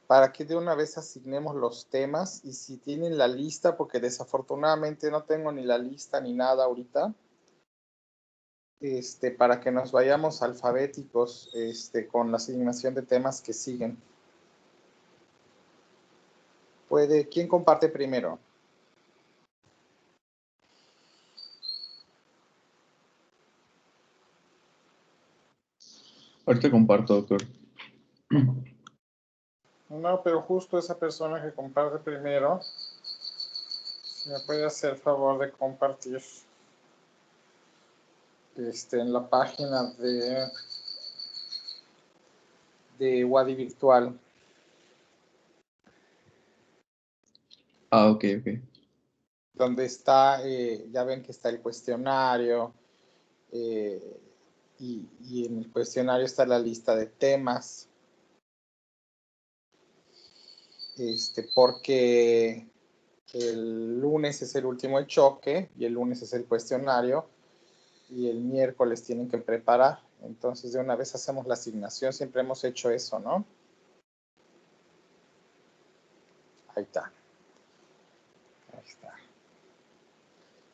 para que de una vez asignemos los temas y si tienen la lista, porque desafortunadamente no tengo ni la lista ni nada ahorita, para que nos vayamos alfabéticos con la asignación de temas que siguen. ¿Quién comparte primero? Ahorita comparto, doctor. No, pero justo esa persona que comparte primero, si me puede hacer el favor de compartir en la página de Wadi Virtual. Ah, ok. Donde está, ya ven que está el cuestionario, y en el cuestionario está la lista de temas. Porque el lunes es el último el choque y el lunes es el cuestionario y el miércoles tienen que preparar. Entonces de una vez hacemos la asignación, siempre hemos hecho eso, ¿no? Ahí está.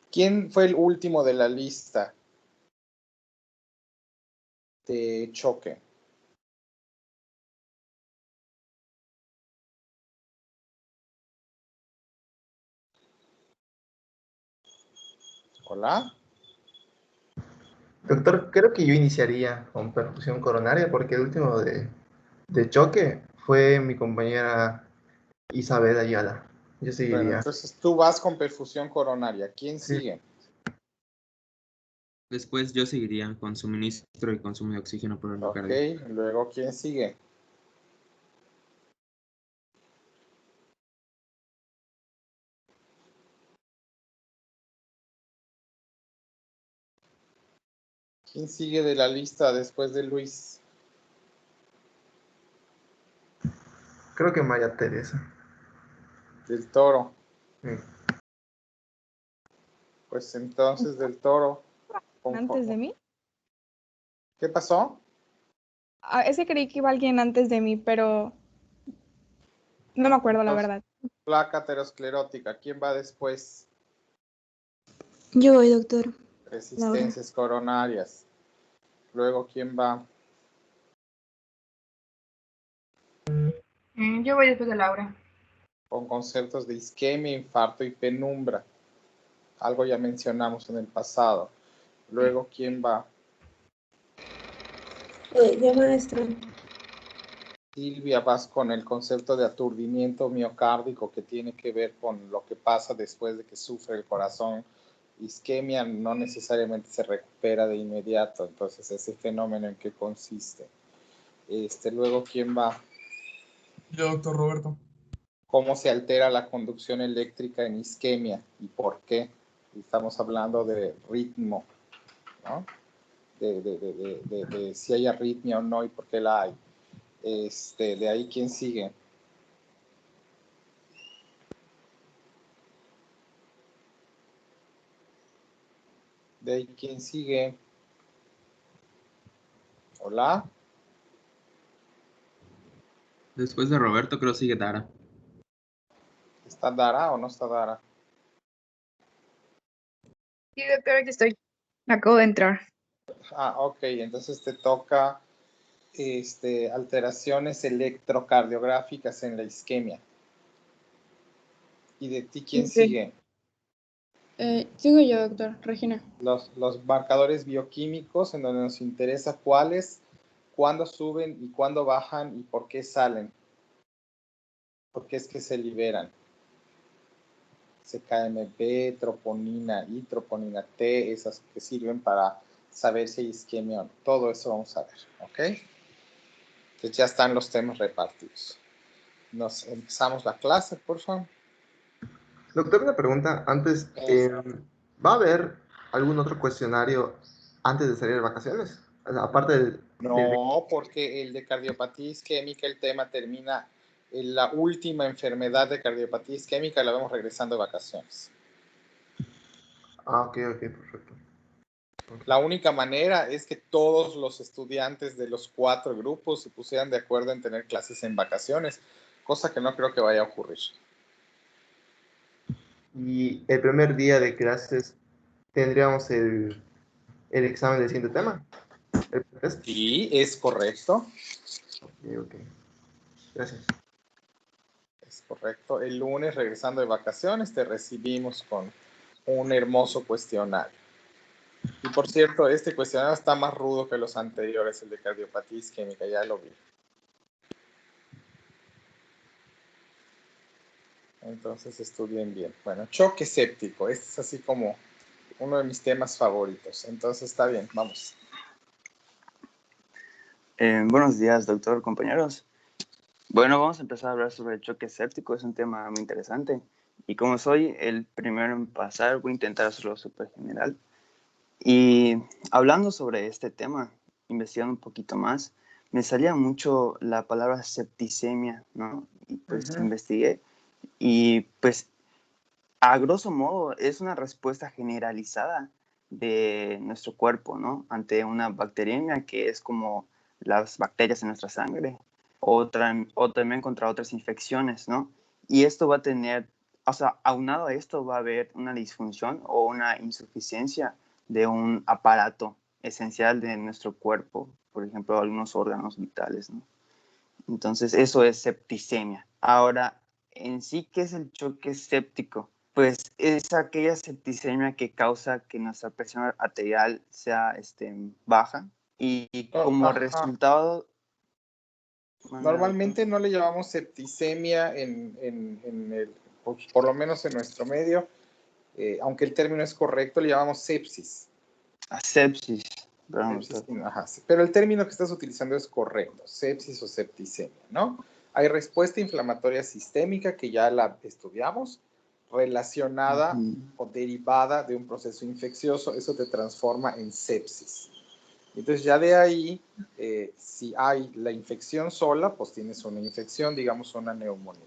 ¿Quién fue el último de la lista de choque? Hola. Doctor, creo que yo iniciaría con perfusión coronaria porque el último de choque fue mi compañera Isabel Ayala. Yo Bueno, seguiría. entonces tú vas con perfusión coronaria. ¿Quién Sí. sigue? Después yo seguiría con suministro y consumo de oxígeno por el Ok, cardio. luego ¿quién sigue? ¿Quién sigue de la lista después de Luis? Creo que María Teresa. Del Toro. Sí. Pues entonces del Toro. ¿Antes de mí? ¿Qué pasó? Ese creí que iba alguien antes de mí, pero no me acuerdo, la verdad. Placa aterosclerótica. ¿Quién va después? Yo voy, doctor. Resistencias coronarias. Luego, ¿quién va? Yo voy después de Laura. Con conceptos de isquemia, infarto y penumbra. Algo ya mencionamos en el pasado. Luego, ¿quién va? Yo, maestra. Silvia, vas con el concepto de aturdimiento miocárdico que tiene que ver con lo que pasa después de que sufre el corazón. Isquemia no necesariamente se recupera de inmediato, entonces ese fenómeno en qué consiste. Luego, ¿quién va? Yo, doctor Roberto. ¿Cómo se altera la conducción eléctrica en isquemia y por qué? Estamos hablando de ritmo, ¿no? De si hay arritmia o no y por qué la hay. De ahí, ¿quién sigue? De ahí, ¿quién sigue? Hola. Después de Roberto creo sigue Dara. ¿Está Dara o no está Dara? Sí, doctor, aquí estoy. Acabo de entrar. Ah, ok, entonces te toca alteraciones electrocardiográficas en la isquemia. ¿Y de ti quién sigue? Sigo yo, doctor. Regina. Los marcadores bioquímicos en donde nos interesa cuáles, cuándo suben y cuándo bajan y por qué salen. ¿Por qué es que se liberan? CKMB, troponina I, troponina T, esas que sirven para saber si hay isquemia o no. Todo eso vamos a ver, ¿ok? Entonces ya están los temas repartidos. Nos empezamos la clase, por favor. Doctor, una pregunta antes. ¿Va a haber algún otro cuestionario antes de salir de vacaciones? O sea, aparte del... No, porque el de cardiopatía isquémica, el tema termina en la última enfermedad de cardiopatía isquémica, la vemos regresando de vacaciones. Ah, ok, perfecto. La única manera es que todos los estudiantes de los 4 grupos se pusieran de acuerdo en tener clases en vacaciones, cosa que no creo que vaya a ocurrir. Y el primer día de clases tendríamos el examen del siguiente tema. ¿El test? Sí, es correcto. Ok. Gracias. Es correcto. El lunes, regresando de vacaciones, te recibimos con un hermoso cuestionario. Y por cierto, este cuestionario está más rudo que los anteriores, el de cardiopatía isquémica, ya lo vi. Entonces estudien bien. Bueno, choque séptico. Este es así como uno de mis temas favoritos. Entonces está bien, vamos. Buenos días, doctor, compañeros. Bueno, vamos a empezar a hablar sobre el choque séptico. Es un tema muy interesante. Y como soy el primero en pasar, voy a intentar hacerlo súper general. Y hablando sobre este tema, investigando un poquito más, me salía mucho la palabra septicemia, ¿no? Y pues investigué. Y pues, a grosso modo, es una respuesta generalizada de nuestro cuerpo, ¿no? Ante una bacteriemia, que es como las bacterias en nuestra sangre, o también contra otras infecciones, ¿no? Y esto va a tener, o sea, aunado a esto va a haber una disfunción o una insuficiencia de un aparato esencial de nuestro cuerpo, por ejemplo, algunos órganos vitales, ¿no? Entonces, eso es septicemia. Ahora, en sí, ¿qué es el choque séptico? Pues es aquella septicemia que causa que nuestra presión arterial sea baja y como resultado... Normalmente no le llamamos septicemia por lo menos en nuestro medio, aunque el término es correcto, le llamamos sepsis. Sepsis. Ajá, sí. Pero el término que estás utilizando es correcto, sepsis o septicemia, ¿no? Hay respuesta inflamatoria sistémica, que ya la estudiamos, relacionada o derivada de un proceso infeccioso. Eso te transforma en sepsis. Entonces ya de ahí, si hay la infección sola, pues tienes una infección, digamos una neumonía.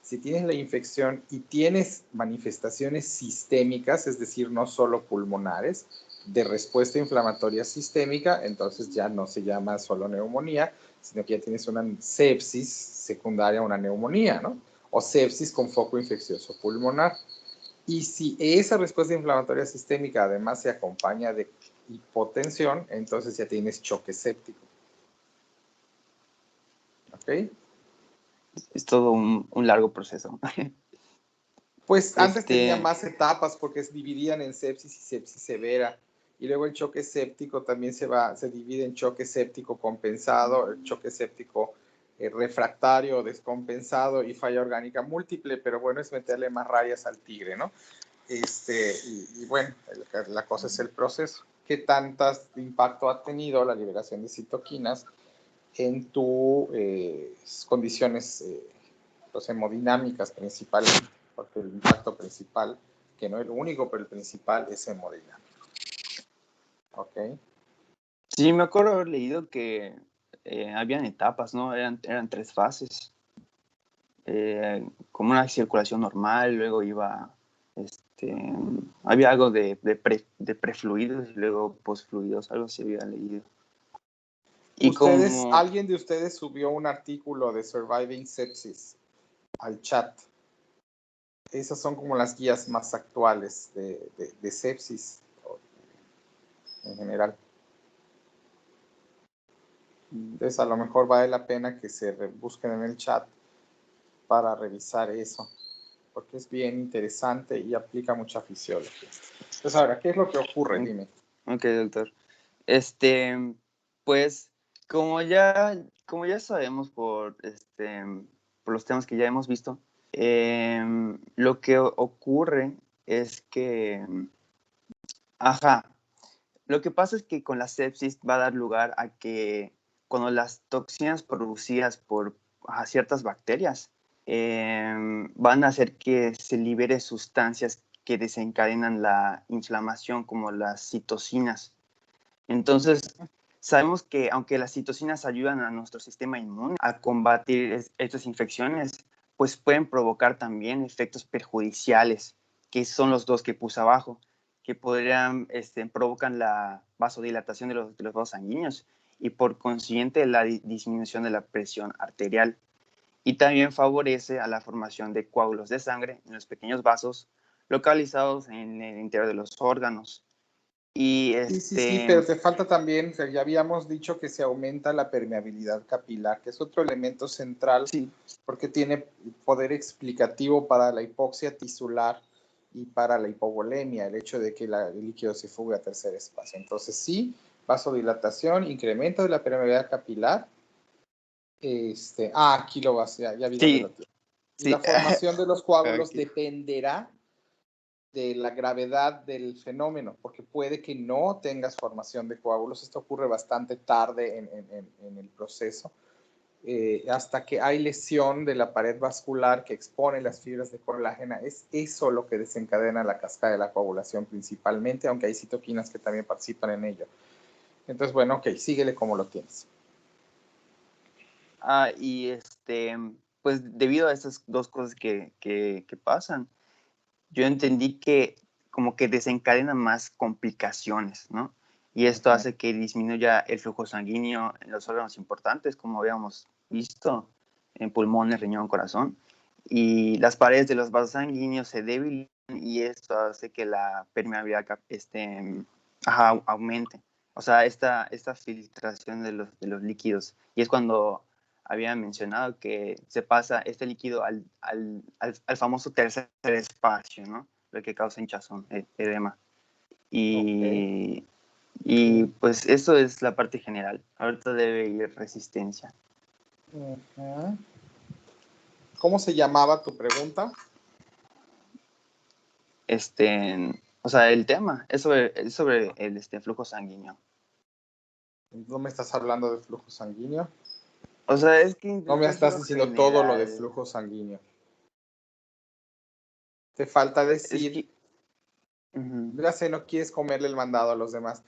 Si tienes la infección y tienes manifestaciones sistémicas, es decir, no solo pulmonares, de respuesta inflamatoria sistémica, entonces ya no se llama solo neumonía, sino que ya tienes una sepsis secundaria a una neumonía, ¿no? O sepsis con foco infeccioso pulmonar. Y si esa respuesta inflamatoria sistémica además se acompaña de hipotensión, entonces ya tienes choque séptico. ¿Ok? Es todo un largo proceso. Pues antes tenía más etapas porque se dividían en sepsis y sepsis severa. Y luego el choque séptico también se divide en choque séptico compensado, el choque séptico refractario o descompensado y falla orgánica múltiple, pero bueno, es meterle más rayas al tigre, ¿no? Y bueno, la cosa es el proceso. ¿Qué tantas impacto ha tenido la liberación de citoquinas en tus condiciones pues, hemodinámicas principalmente? Porque el impacto principal, que no es lo único, pero el principal es hemodinámico. ¿Ok? Sí, me acuerdo haber leído que habían etapas, ¿no? Eran 3 fases. Como una circulación normal, luego iba... había algo de prefluidos y luego posfluidos, algo se había leído. Y ¿Alguien de ustedes subió un artículo de Surviving Sepsis al chat? Esas son como las guías más actuales de sepsis en general. Entonces a lo mejor vale la pena que se busquen en el chat para revisar eso, porque es bien interesante y aplica mucha fisiología. Entonces ahora, ¿qué es lo que ocurre? Dime. Ok, doctor. Pues como ya sabemos por los temas que ya hemos visto, lo que ocurre es que, lo que pasa es que con la sepsis va a dar lugar a que cuando las toxinas producidas por ciertas bacterias van a hacer que se libere sustancias que desencadenan la inflamación, como las citocinas. Entonces, sabemos que aunque las citocinas ayudan a nuestro sistema inmune a combatir estas infecciones, pues pueden provocar también efectos perjudiciales, que son los 2 que puse abajo, que podrían, provocan la vasodilatación de los vasos sanguíneos y por consiguiente la disminución de la presión arterial. Y también favorece a la formación de coágulos de sangre en los pequeños vasos localizados en el interior de los órganos. Y Sí, pero te falta también, o sea, ya habíamos dicho que se aumenta la permeabilidad capilar, que es otro elemento central, sí, porque tiene poder explicativo para la hipoxia tisular y para la hipovolemia, el hecho de que el líquido se fugue a tercer espacio. Entonces sí, vasodilatación, incremento de la permeabilidad capilar. Aquí lo vas, ya vi dónde lo tienes. Y sí. la formación de los coágulos Aquí. dependerá de la gravedad del fenómeno, porque puede que no tengas formación de coágulos. Esto ocurre bastante tarde en el proceso, hasta que hay lesión de la pared vascular que expone las fibras de colágeno. Es eso lo que desencadena la cascada de la coagulación principalmente, aunque hay citoquinas que también participan en ello. Entonces, bueno, ok, síguele como lo tienes. Y pues debido a estas dos cosas que pasan, yo entendí que como que desencadena más complicaciones, ¿no? Y esto hace que disminuya el flujo sanguíneo en los órganos importantes, como habíamos visto, en pulmones, riñón, corazón. Y las paredes de los vasos sanguíneos se debilitan y esto hace que la permeabilidad aumente. O sea, esta filtración de los líquidos. Y es cuando había mencionado que se pasa este líquido al famoso tercer espacio, ¿no? Lo que causa hinchazón, edema. Y pues eso es la parte general. Ahorita debe ir resistencia. ¿Cómo se llamaba tu pregunta? O sea, el tema es sobre el flujo sanguíneo. ¿No me estás hablando de flujo sanguíneo? O sea, es que No me estás diciendo general. todo lo de flujo sanguíneo. Te falta decir, ya sé, no quieres comerle el mandado a los demás,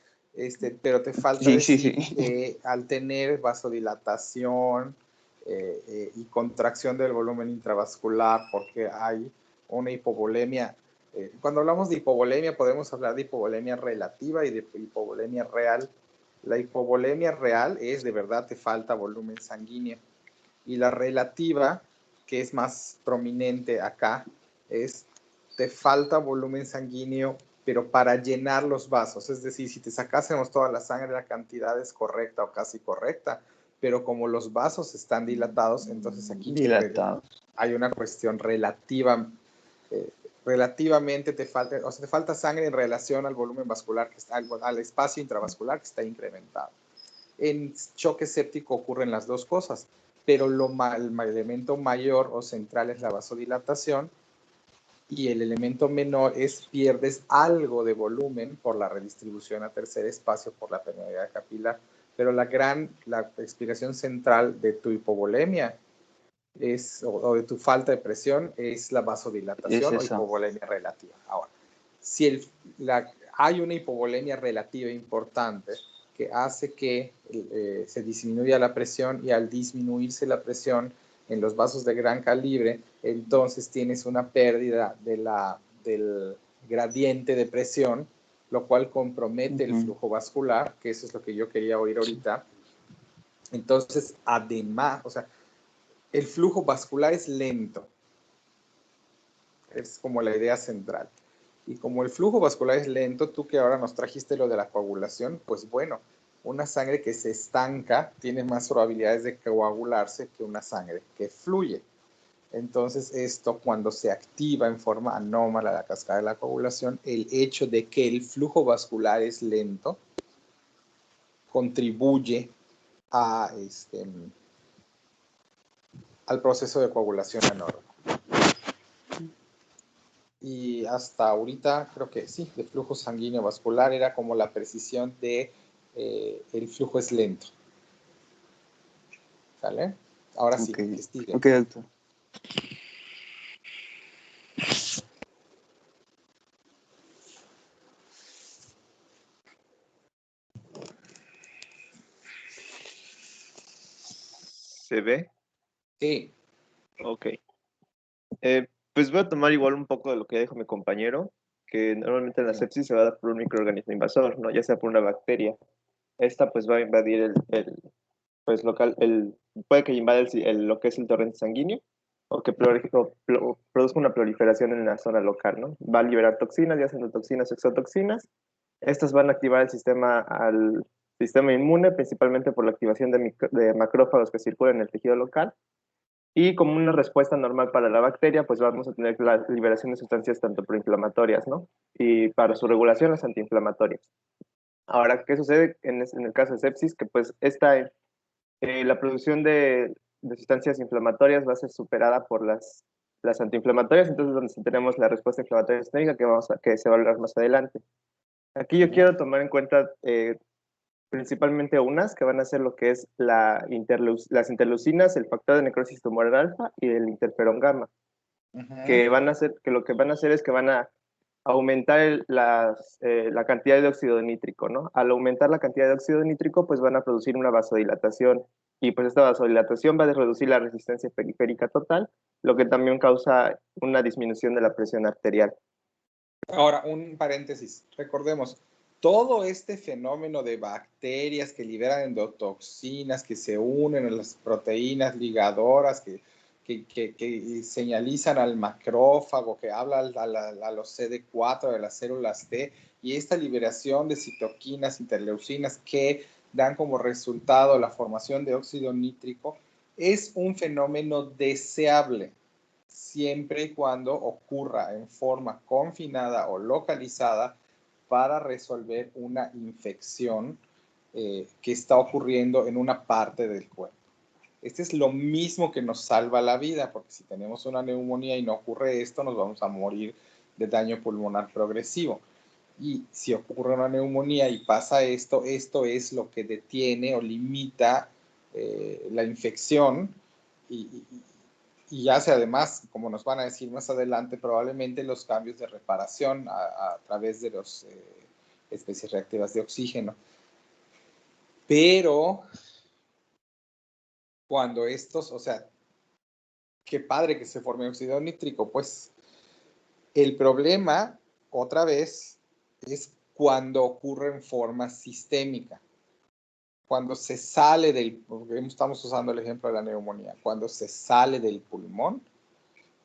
pero te falta decir que al tener vasodilatación y contracción del volumen intravascular, porque hay una hipovolemia, cuando hablamos de hipovolemia podemos hablar de hipovolemia relativa y de hipovolemia real. La hipovolemia real es de verdad te falta volumen sanguíneo, y la relativa, que es más prominente acá, es te falta volumen sanguíneo, pero para llenar los vasos. Es decir, si te sacásemos toda la sangre, la cantidad es correcta o casi correcta, pero como los vasos están dilatados, entonces aquí hay una cuestión relativa. Relativamente te falta sangre en relación al volumen vascular, que está, al espacio intravascular que está incrementado. En choque séptico ocurren las dos cosas, pero el elemento mayor o central es la vasodilatación, y el elemento menor es pierdes algo de volumen por la redistribución a tercer espacio por la permeabilidad capilar. Pero la explicación central de tu hipovolemia o de tu falta de presión es la vasodilatación o hipovolemia relativa. Ahora, si hay una hipovolemia relativa importante que hace que se disminuya la presión, y al disminuirse la presión en los vasos de gran calibre, entonces tienes una pérdida del gradiente de presión, lo cual compromete el flujo vascular, que eso es lo que yo quería oír ahorita. Entonces, además, o sea, el flujo vascular es lento. Es como la idea central. Y como el flujo vascular es lento, tú que ahora nos trajiste lo de la coagulación, pues bueno, una sangre que se estanca tiene más probabilidades de coagularse que una sangre que fluye. Entonces esto, cuando se activa en forma anómala la cascada de la coagulación, el hecho de que el flujo vascular es lento contribuye al proceso de coagulación anómala. Y hasta ahorita creo que sí, de flujo sanguíneo vascular era como la precisión de el flujo es lento. ¿Sale? Ahora sí, sigue. Ok, doctor. ¿Se ve? Sí. Ok. Pues voy a tomar igual un poco de lo que dijo mi compañero, que normalmente en la sepsis se va a dar por un microorganismo invasor, ¿no? Ya sea por una bacteria. Esta pues va a invadir pues local, puede que invada lo que es el torrente sanguíneo o que produzca una proliferación en la zona local, ¿no? Va a liberar toxinas, ya sean toxinas o exotoxinas. Estas van a activar al sistema inmune, principalmente por la activación de macrófagos que circulan en el tejido local. Y como una respuesta normal para la bacteria, pues vamos a tener la liberación de sustancias tanto proinflamatorias, ¿no? Y para su regulación, las antiinflamatorias. Ahora, ¿qué sucede en el caso de sepsis? Que pues la producción de sustancias inflamatorias va a ser superada por las antiinflamatorias, entonces donde tenemos la respuesta inflamatoria sistémica que se va a hablar más adelante. Aquí yo quiero tomar en cuenta principalmente unas que van a ser lo que es las interleucinas, el factor de necrosis tumoral alfa y el interferón gamma, que lo que van a hacer es que van a aumentar la cantidad de óxido nítrico, ¿no? Al aumentar la cantidad de óxido nítrico, pues van a producir una vasodilatación, y pues esta vasodilatación va a reducir la resistencia periférica total, lo que también causa una disminución de la presión arterial. Ahora, un paréntesis. Recordemos, todo este fenómeno de bacterias que liberan endotoxinas, que se unen a las proteínas ligadoras, que señalizan al macrófago, que habla a los CD4 de las células T, y esta liberación de citoquinas, interleucinas, que dan como resultado la formación de óxido nítrico, es un fenómeno deseable, siempre y cuando ocurra en forma confinada o localizada para resolver una infección que está ocurriendo en una parte del cuerpo. Este es lo mismo que nos salva la vida, porque si tenemos una neumonía y no ocurre esto, nos vamos a morir de daño pulmonar progresivo. Y si ocurre una neumonía y pasa esto es lo que detiene o limita la infección y hace además, como nos van a decir más adelante, probablemente los cambios de reparación a través de las especies reactivas de oxígeno. Pero cuando estos, o sea, qué padre que se forme óxido nítrico, pues el problema, otra vez, es cuando ocurre en forma sistémica. Cuando se sale porque estamos usando el ejemplo de la neumonía, cuando se sale del pulmón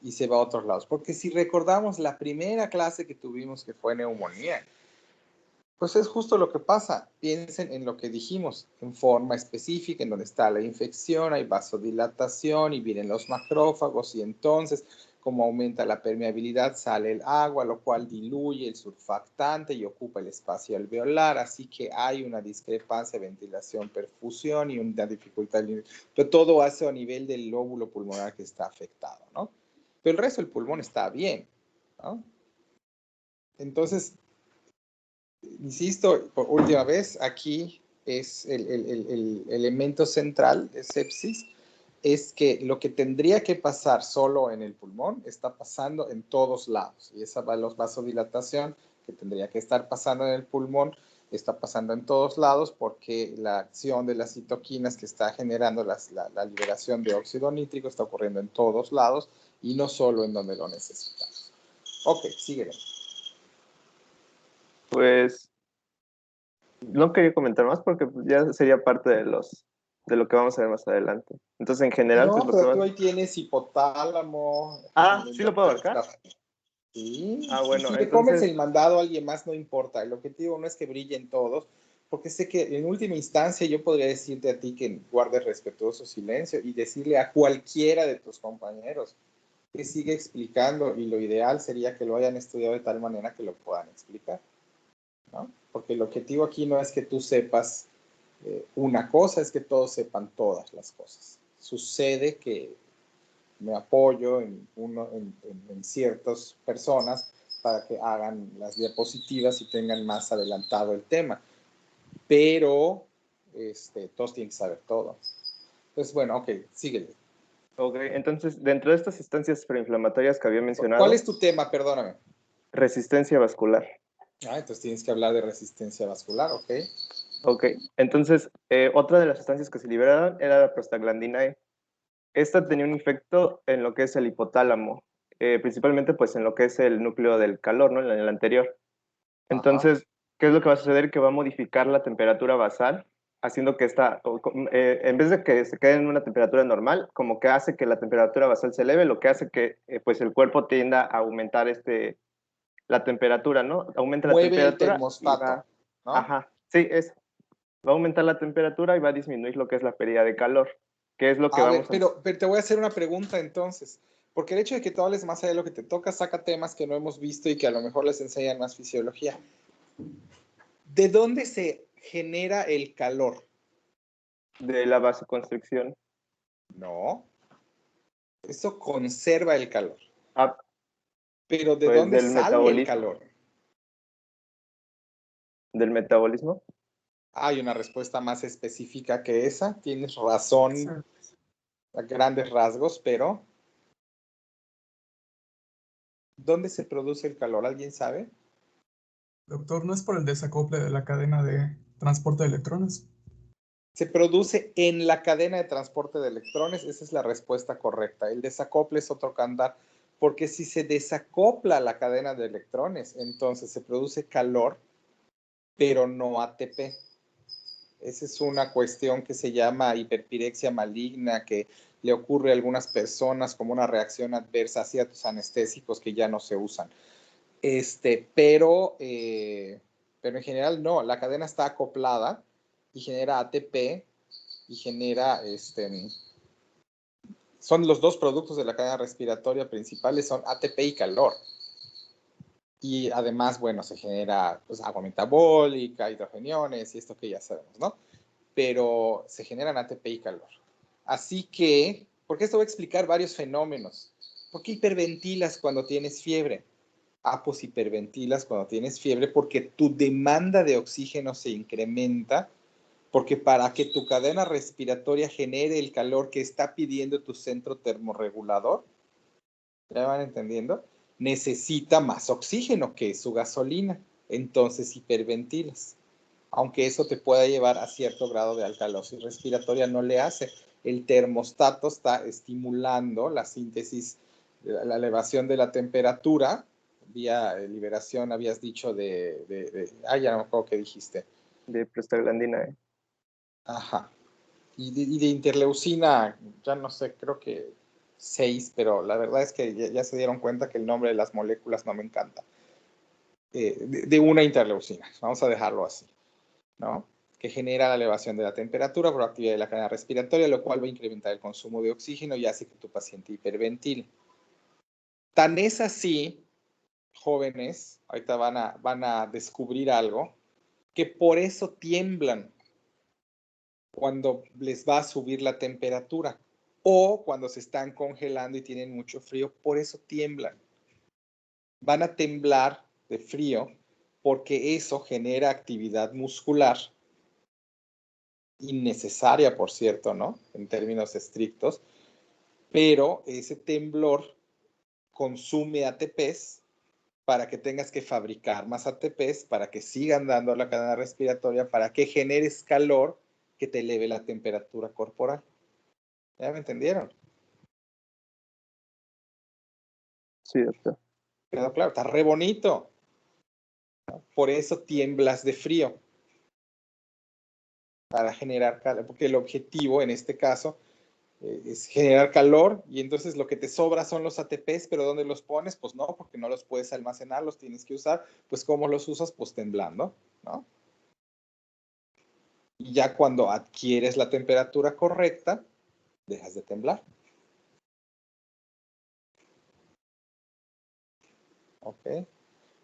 y se va a otros lados. Porque si recordamos la primera clase que tuvimos que fue neumonía, pues es justo lo que pasa. Piensen en lo que dijimos, en forma específica, en donde está la infección, hay vasodilatación y vienen los macrófagos y entonces, como aumenta la permeabilidad, sale el agua, lo cual diluye el surfactante y ocupa el espacio alveolar, así que hay una discrepancia de ventilación, perfusión y una dificultad. Pero todo hace a nivel del lóbulo pulmonar que está afectado, ¿no? Pero el resto del pulmón está bien, ¿no? Entonces, insisto, por última vez, aquí es el elemento central de sepsis, es que lo que tendría que pasar solo en el pulmón está pasando en todos lados. Y esa vasodilatación que tendría que estar pasando en el pulmón está pasando en todos lados porque la acción de las citoquinas que está generando la liberación de óxido nítrico está ocurriendo en todos lados y no solo en donde lo necesitamos. Ok, síguele. Pues no quería comentar más porque ya sería parte de lo que vamos a ver más adelante. Entonces, en general, No, pues lo pero que tú ahí tienes hipotálamo. ¿sí lo puedo abarcar? Sí, bueno, si le comes entonces, el mandado a alguien más, no importa. El objetivo no es que brillen todos, porque sé que en última instancia yo podría decirte a ti que guardes respetuoso silencio y decirle a cualquiera de tus compañeros que siga explicando, y lo ideal sería que lo hayan estudiado de tal manera que lo puedan explicar, ¿no? Porque el objetivo aquí no es que tú sepas una cosa, es que todos sepan todas las cosas. Sucede que me apoyo en ciertas personas para que hagan las diapositivas y tengan más adelantado el tema. Pero todos tienen que saber todo. Entonces, bueno, ok, síguele. Ok, entonces, dentro de estas sustancias preinflamatorias que había mencionado... ¿Cuál es tu tema? Perdóname. Resistencia vascular. Entonces tienes que hablar de resistencia vascular, ok. Ok, entonces, otra de las sustancias que se liberaban era la prostaglandina E. Esta tenía un efecto en lo que es el hipotálamo, principalmente pues en lo que es el núcleo del calor, ¿no? En el anterior. Ajá. Entonces, ¿qué es lo que va a suceder? Que va a modificar la temperatura basal, haciendo que en vez de que se quede en una temperatura normal, como que hace que la temperatura basal se eleve, lo que hace que pues el cuerpo tienda a aumentar la temperatura, ¿no? Aumenta la Mueve el temperatura y termostato, ¿no? Ajá, sí, va a aumentar la temperatura y va a disminuir lo que es la pérdida de calor, que es lo que A ver, vamos a... pero te voy a hacer una pregunta entonces, porque el hecho de que tú hables más allá de lo que te toca saca temas que no hemos visto y que a lo mejor les enseñan más fisiología. ¿De dónde se genera el calor? De la vasoconstricción. No, eso conserva el calor. Ah, Pero ¿de pues dónde del sale el metabolismo. calor? Del metabolismo. Hay una respuesta más específica que esa. Tienes razón a grandes rasgos, pero ¿dónde se produce el calor? ¿Alguien sabe? Doctor, ¿no es por el desacople de la cadena de transporte de electrones? Se produce en la cadena de transporte de electrones. Esa es la respuesta correcta. El desacople es otro cantar, porque si se desacopla la cadena de electrones, entonces se produce calor, pero no ATP. Esa es una cuestión que se llama hiperpirexia maligna, que le ocurre a algunas personas como una reacción adversa hacia tus anestésicos que ya no se usan. Pero en general no, la cadena está acoplada y genera ATP y genera, son los dos productos de la cadena respiratoria principales, son ATP y calor. Y además, bueno, se genera pues, agua metabólica, hidrogeniones y esto que ya sabemos, ¿no? Pero se generan ATP y calor. Así que, porque esto va a explicar varios fenómenos. ¿Por qué hiperventilas cuando tienes fiebre? Pues hiperventilas cuando tienes fiebre porque tu demanda de oxígeno se incrementa, porque para que tu cadena respiratoria genere el calor que está pidiendo tu centro termorregulador, ¿ya van entendiendo? Necesita más oxígeno, que es su gasolina. Entonces hiperventilas. Aunque eso te pueda llevar a cierto grado de alcalosis respiratoria, no le hace. El termostato está estimulando la síntesis, la elevación de la temperatura, vía liberación, habías dicho ya no me acuerdo qué dijiste. De prostaglandina. Ajá. Y de interleucina, ya no sé, creo que 6, pero la verdad es que ya se dieron cuenta que el nombre de las moléculas no me encanta. De una interleucina, vamos a dejarlo así, ¿no? Que genera la elevación de la temperatura por actividad de la cadena respiratoria, lo cual va a incrementar el consumo de oxígeno y hace que tu paciente hiperventile. Tan es así, jóvenes, ahorita van a descubrir algo, que por eso tiemblan cuando les va a subir la temperatura o cuando se están congelando y tienen mucho frío, por eso tiemblan. Van a temblar de frío porque eso genera actividad muscular innecesaria, por cierto, ¿no? En términos estrictos, pero ese temblor consume ATPs para que tengas que fabricar más ATPs, para que sigan dando la cadena respiratoria, para que generes calor que te eleve la temperatura corporal. ¿Ya me entendieron? Sí, doctor. Quedó claro, está re bonito. ¿No? Por eso tiemblas de frío. Para generar calor, porque el objetivo en este caso es generar calor y entonces lo que te sobra son los ATPs, pero ¿dónde los pones? Pues no, porque no los puedes almacenar, los tienes que usar. Pues ¿cómo los usas? Pues temblando, ¿no? Y ya cuando adquieres la temperatura correcta, dejas de temblar. ¿Ok?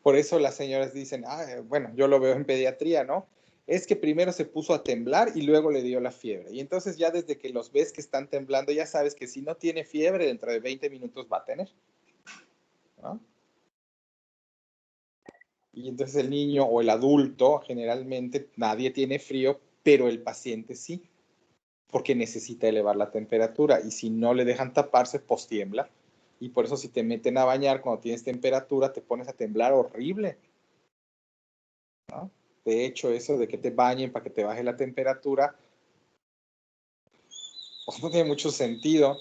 Por eso las señoras dicen, bueno, yo lo veo en pediatría, ¿no? Es que primero se puso a temblar y luego le dio la fiebre. Y entonces ya desde que los ves que están temblando, ya sabes que si no tiene fiebre, dentro de 20 minutos va a tener, ¿no? Y entonces el niño o el adulto, generalmente nadie tiene frío, pero el paciente sí, porque necesita elevar la temperatura. Y si no le dejan taparse, pues tiembla. Y por eso si te meten a bañar cuando tienes temperatura, te pones a temblar horrible, ¿no? De hecho, eso de que te bañen para que te baje la temperatura, pues no tiene mucho sentido,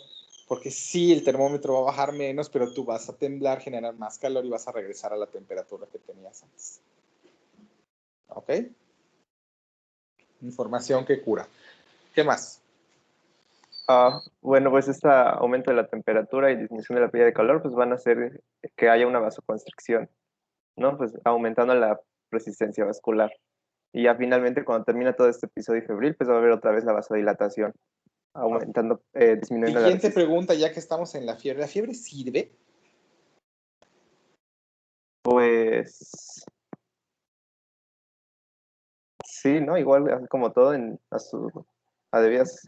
Porque sí, el termómetro va a bajar menos, pero tú vas a temblar, generar más calor y vas a regresar a la temperatura que tenías antes. ¿Ok? Información que cura. ¿Qué más? Bueno, pues este aumento de la temperatura y disminución de la pérdida de calor, pues van a hacer que haya una vasoconstricción, ¿no? Pues aumentando la resistencia vascular. Y ya finalmente, cuando termina todo este episodio febril, pues va a haber otra vez la vasodilatación, aumentando, disminuyendo la Siguiente resistencia. pregunta, ya que estamos en la fiebre. ¿La fiebre sirve? Pues sí, ¿no? Igual como todo a debidas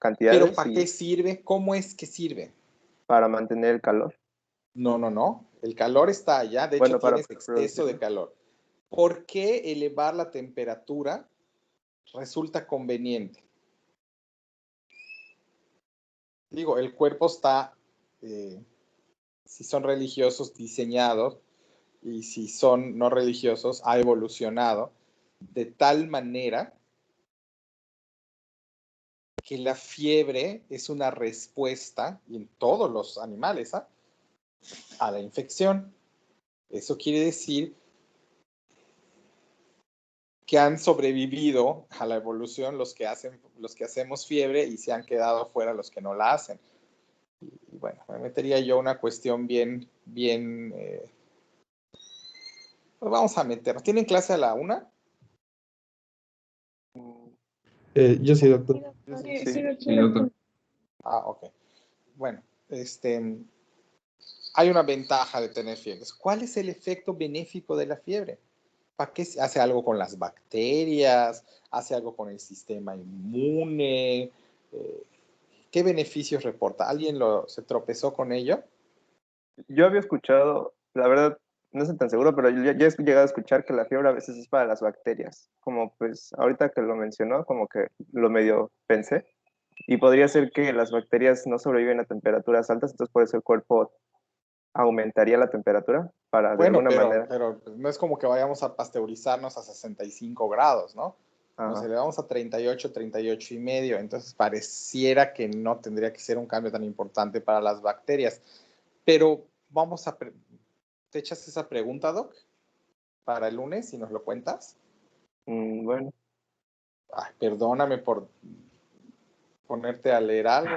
¿Pero cantidades para y qué sirve? ¿Cómo es que sirve? para mantener el calor. No. El calor está allá. De hecho, Bueno, para tienes exceso producirlo. de calor. ¿Por qué elevar la temperatura resulta conveniente? Digo, el cuerpo está, si son religiosos, diseñados, y si son no religiosos, ha evolucionado de tal manera que la fiebre es una respuesta, y en todos los animales, a la infección. Eso quiere decir que han sobrevivido a la evolución los que hacemos fiebre y se han quedado fuera los que no la hacen. Y bueno, me metería yo una cuestión bien, pues vamos a meternos. ¿Tienen clase a la 1? Yo sí, doctor. Sí. Sí, doctor. Ok. Bueno, hay una ventaja de tener fiebres. ¿Cuál es el efecto benéfico de la fiebre? ¿Para qué hace algo con las bacterias? ¿Hace algo con el sistema inmune? ¿Qué beneficios reporta? ¿Alguien se tropezó con ello? Yo había escuchado, la verdad, no estoy tan seguro, pero ya he llegado a escuchar que la fiebre a veces es para las bacterias. Como pues ahorita que lo mencionó, como que lo medio pensé. Y podría ser que las bacterias no sobreviven a temperaturas altas, entonces por eso el cuerpo aumentaría la temperatura para de Bueno, alguna manera. pero no es como que vayamos a pasteurizarnos a 65 grados, ¿no? Nos Ajá. elevamos a 38, 38 y medio, entonces pareciera que no tendría que ser un cambio tan importante para las bacterias. Pero ¿te echas esa pregunta, Doc? Para el lunes, si nos lo cuentas. Bueno. Ay, perdóname por ponerte a leer algo,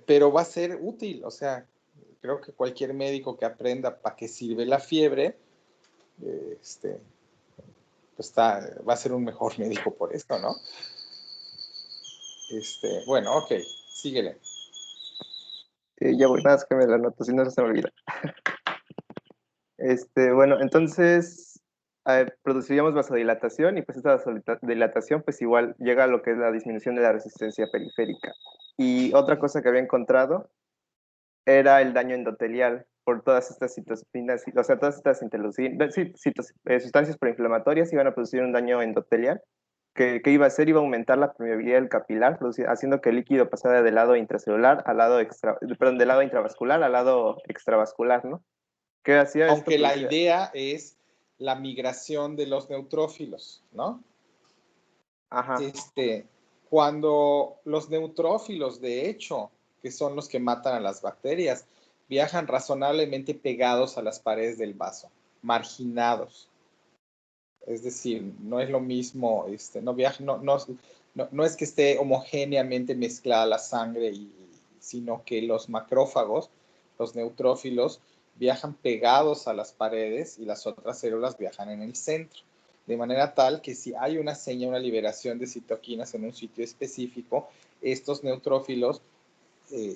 pero va a ser útil, o sea, creo que cualquier médico que aprenda para qué sirve la fiebre, pues va a ser un mejor médico por esto, ¿no? Bueno, ok, síguele. Ya voy, nada más que me la anoto, si no se me olvida. Bueno, entonces produciríamos vasodilatación y pues esta vasodilatación pues igual llega a lo que es la disminución de la resistencia periférica. Y otra cosa que había encontrado era el daño endotelial por todas estas citocinas, o sea, todas estas sustancias proinflamatorias iban a producir un daño endotelial que iba a hacer, iba a aumentar la permeabilidad del capilar, haciendo que el líquido pasara del lado intracelular al lado del lado intravascular al lado extravascular, ¿no? ¿Qué hacía esto? Aunque la idea es la migración de los neutrófilos, ¿no? Ajá. Cuando los neutrófilos, de hecho, que son los que matan a las bacterias, viajan razonablemente pegados a las paredes del vaso, marginados. Es decir, no es lo mismo, no es que esté homogéneamente mezclada la sangre, sino que los macrófagos, los neutrófilos, viajan pegados a las paredes y las otras células viajan en el centro. De manera tal que si hay una liberación de citoquinas en un sitio específico, estos neutrófilos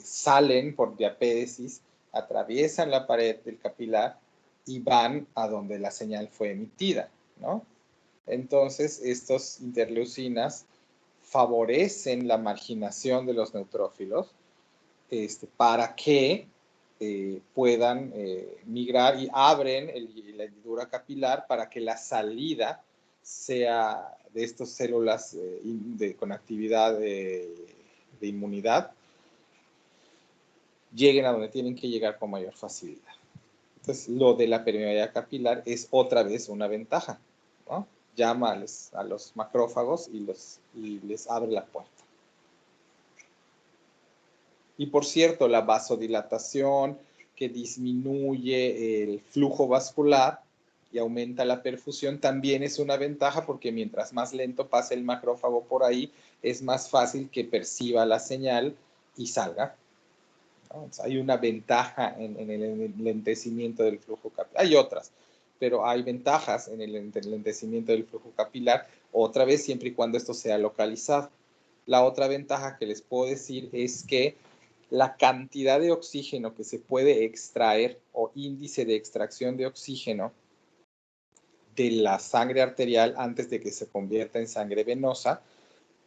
salen por diapédesis, atraviesan la pared del capilar y van a donde la señal fue emitida, ¿no? Entonces, estas interleucinas favorecen la marginación de los neutrófilos para que puedan migrar y abren la hendidura capilar para que la salida sea de estas células con actividad de inmunidad lleguen a donde tienen que llegar con mayor facilidad. Entonces, lo de la permeabilidad capilar es otra vez una ventaja, ¿no? Llama a los macrófagos y les abre la puerta. Y por cierto, la vasodilatación que disminuye el flujo vascular y aumenta la perfusión también es una ventaja porque mientras más lento pase el macrófago por ahí, es más fácil que perciba la señal y salga. Entonces, hay una ventaja en el enlentecimiento del flujo capilar. Hay otras, pero hay ventajas en el enlentecimiento del flujo capilar, otra vez siempre y cuando esto sea localizado. La otra ventaja que les puedo decir es que la cantidad de oxígeno que se puede extraer o índice de extracción de oxígeno de la sangre arterial antes de que se convierta en sangre venosa,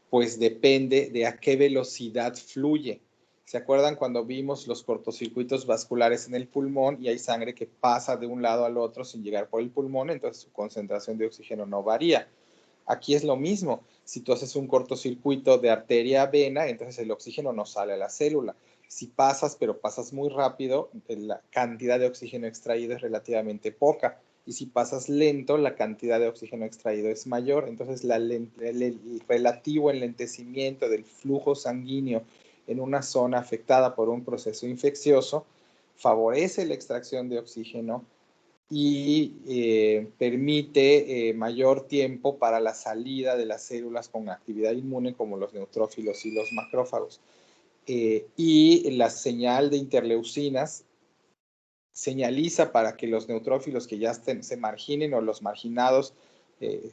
pues depende de a qué velocidad fluye. ¿Se acuerdan cuando vimos los cortocircuitos vasculares en el pulmón y hay sangre que pasa de un lado al otro sin llegar por el pulmón? Entonces su concentración de oxígeno no varía. Aquí es lo mismo. Si tú haces un cortocircuito de arteria a vena, entonces el oxígeno no sale a la célula. Si pasas, pero pasas muy rápido, la cantidad de oxígeno extraído es relativamente poca. Y si pasas lento, la cantidad de oxígeno extraído es mayor. Entonces, el relativo enlentecimiento del flujo sanguíneo en una zona afectada por un proceso infeccioso favorece la extracción de oxígeno y permite mayor tiempo para la salida de las células con actividad inmune como los neutrófilos y los macrófagos. Y la señal de interleucinas señaliza para que los neutrófilos que ya se marginen o los marginados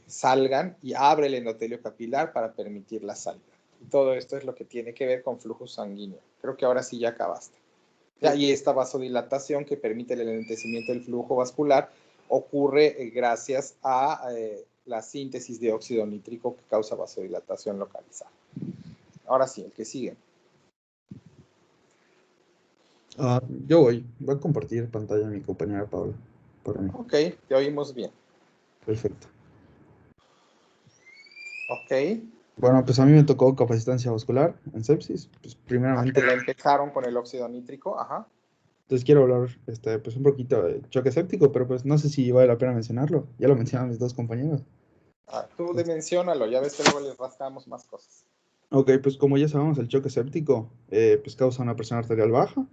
salgan y abre el endotelio capilar para permitir la salida. Y todo esto es lo que tiene que ver con flujo sanguíneo. Creo que ahora sí ya acabaste. Y esta vasodilatación que permite el enlentecimiento del flujo vascular ocurre gracias a la síntesis de óxido nítrico que causa vasodilatación localizada. Ahora sí, el que sigue. Yo voy a compartir pantalla a mi compañera Paula. Para mí. Ok, te oímos bien. Perfecto. Ok. Bueno, pues a mí me tocó capacitancia vascular en sepsis. Pues primeramente. La empezaron con el óxido nítrico, ajá. Entonces quiero hablar pues un poquito de choque séptico, pero pues no sé si vale la pena mencionarlo. Ya lo mencionaron mis dos compañeros. Tú menciónalo, ya ves que luego les rascamos más cosas. Ok, pues como ya sabemos, el choque séptico pues causa una presión arterial baja,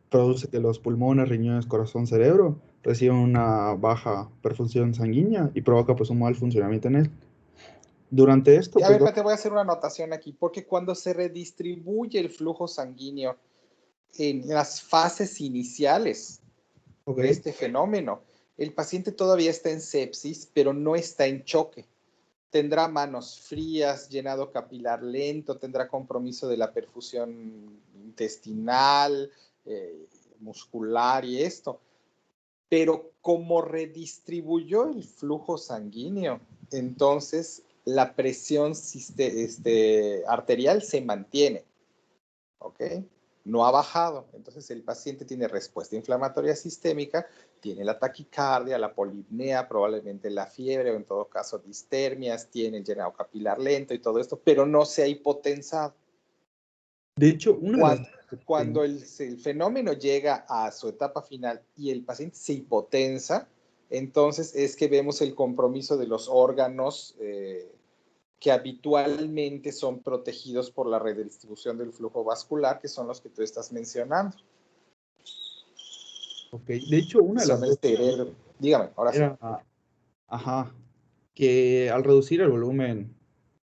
produce que los pulmones, riñones, corazón, cerebro reciban una baja perfusión sanguínea y provoca pues un mal funcionamiento en él. Durante esto, A pues... ver, te voy a hacer una anotación aquí, porque cuando se redistribuye el flujo sanguíneo en las fases iniciales de este fenómeno, el paciente todavía está en sepsis, pero no está en choque. Tendrá manos frías, llenado capilar lento, tendrá compromiso de la perfusión intestinal, muscular y esto. Pero como redistribuyó el flujo sanguíneo, entonces la presión arterial se mantiene, ¿ok? No ha bajado. Entonces el paciente tiene respuesta inflamatoria sistémica, tiene la taquicardia, la polipnea, probablemente la fiebre o en todo caso distermias, tiene el llenado capilar lento y todo esto, pero no se ha hipotensado. De hecho, cuando el fenómeno llega a su etapa final y el paciente se hipotensa, entonces es que vemos el compromiso de los órganos que habitualmente son protegidos por la redistribución del flujo vascular, que son los que tú estás mencionando. Ok, de hecho, una de las dos... Dígame, ahora sí. Ajá, que al reducir el volumen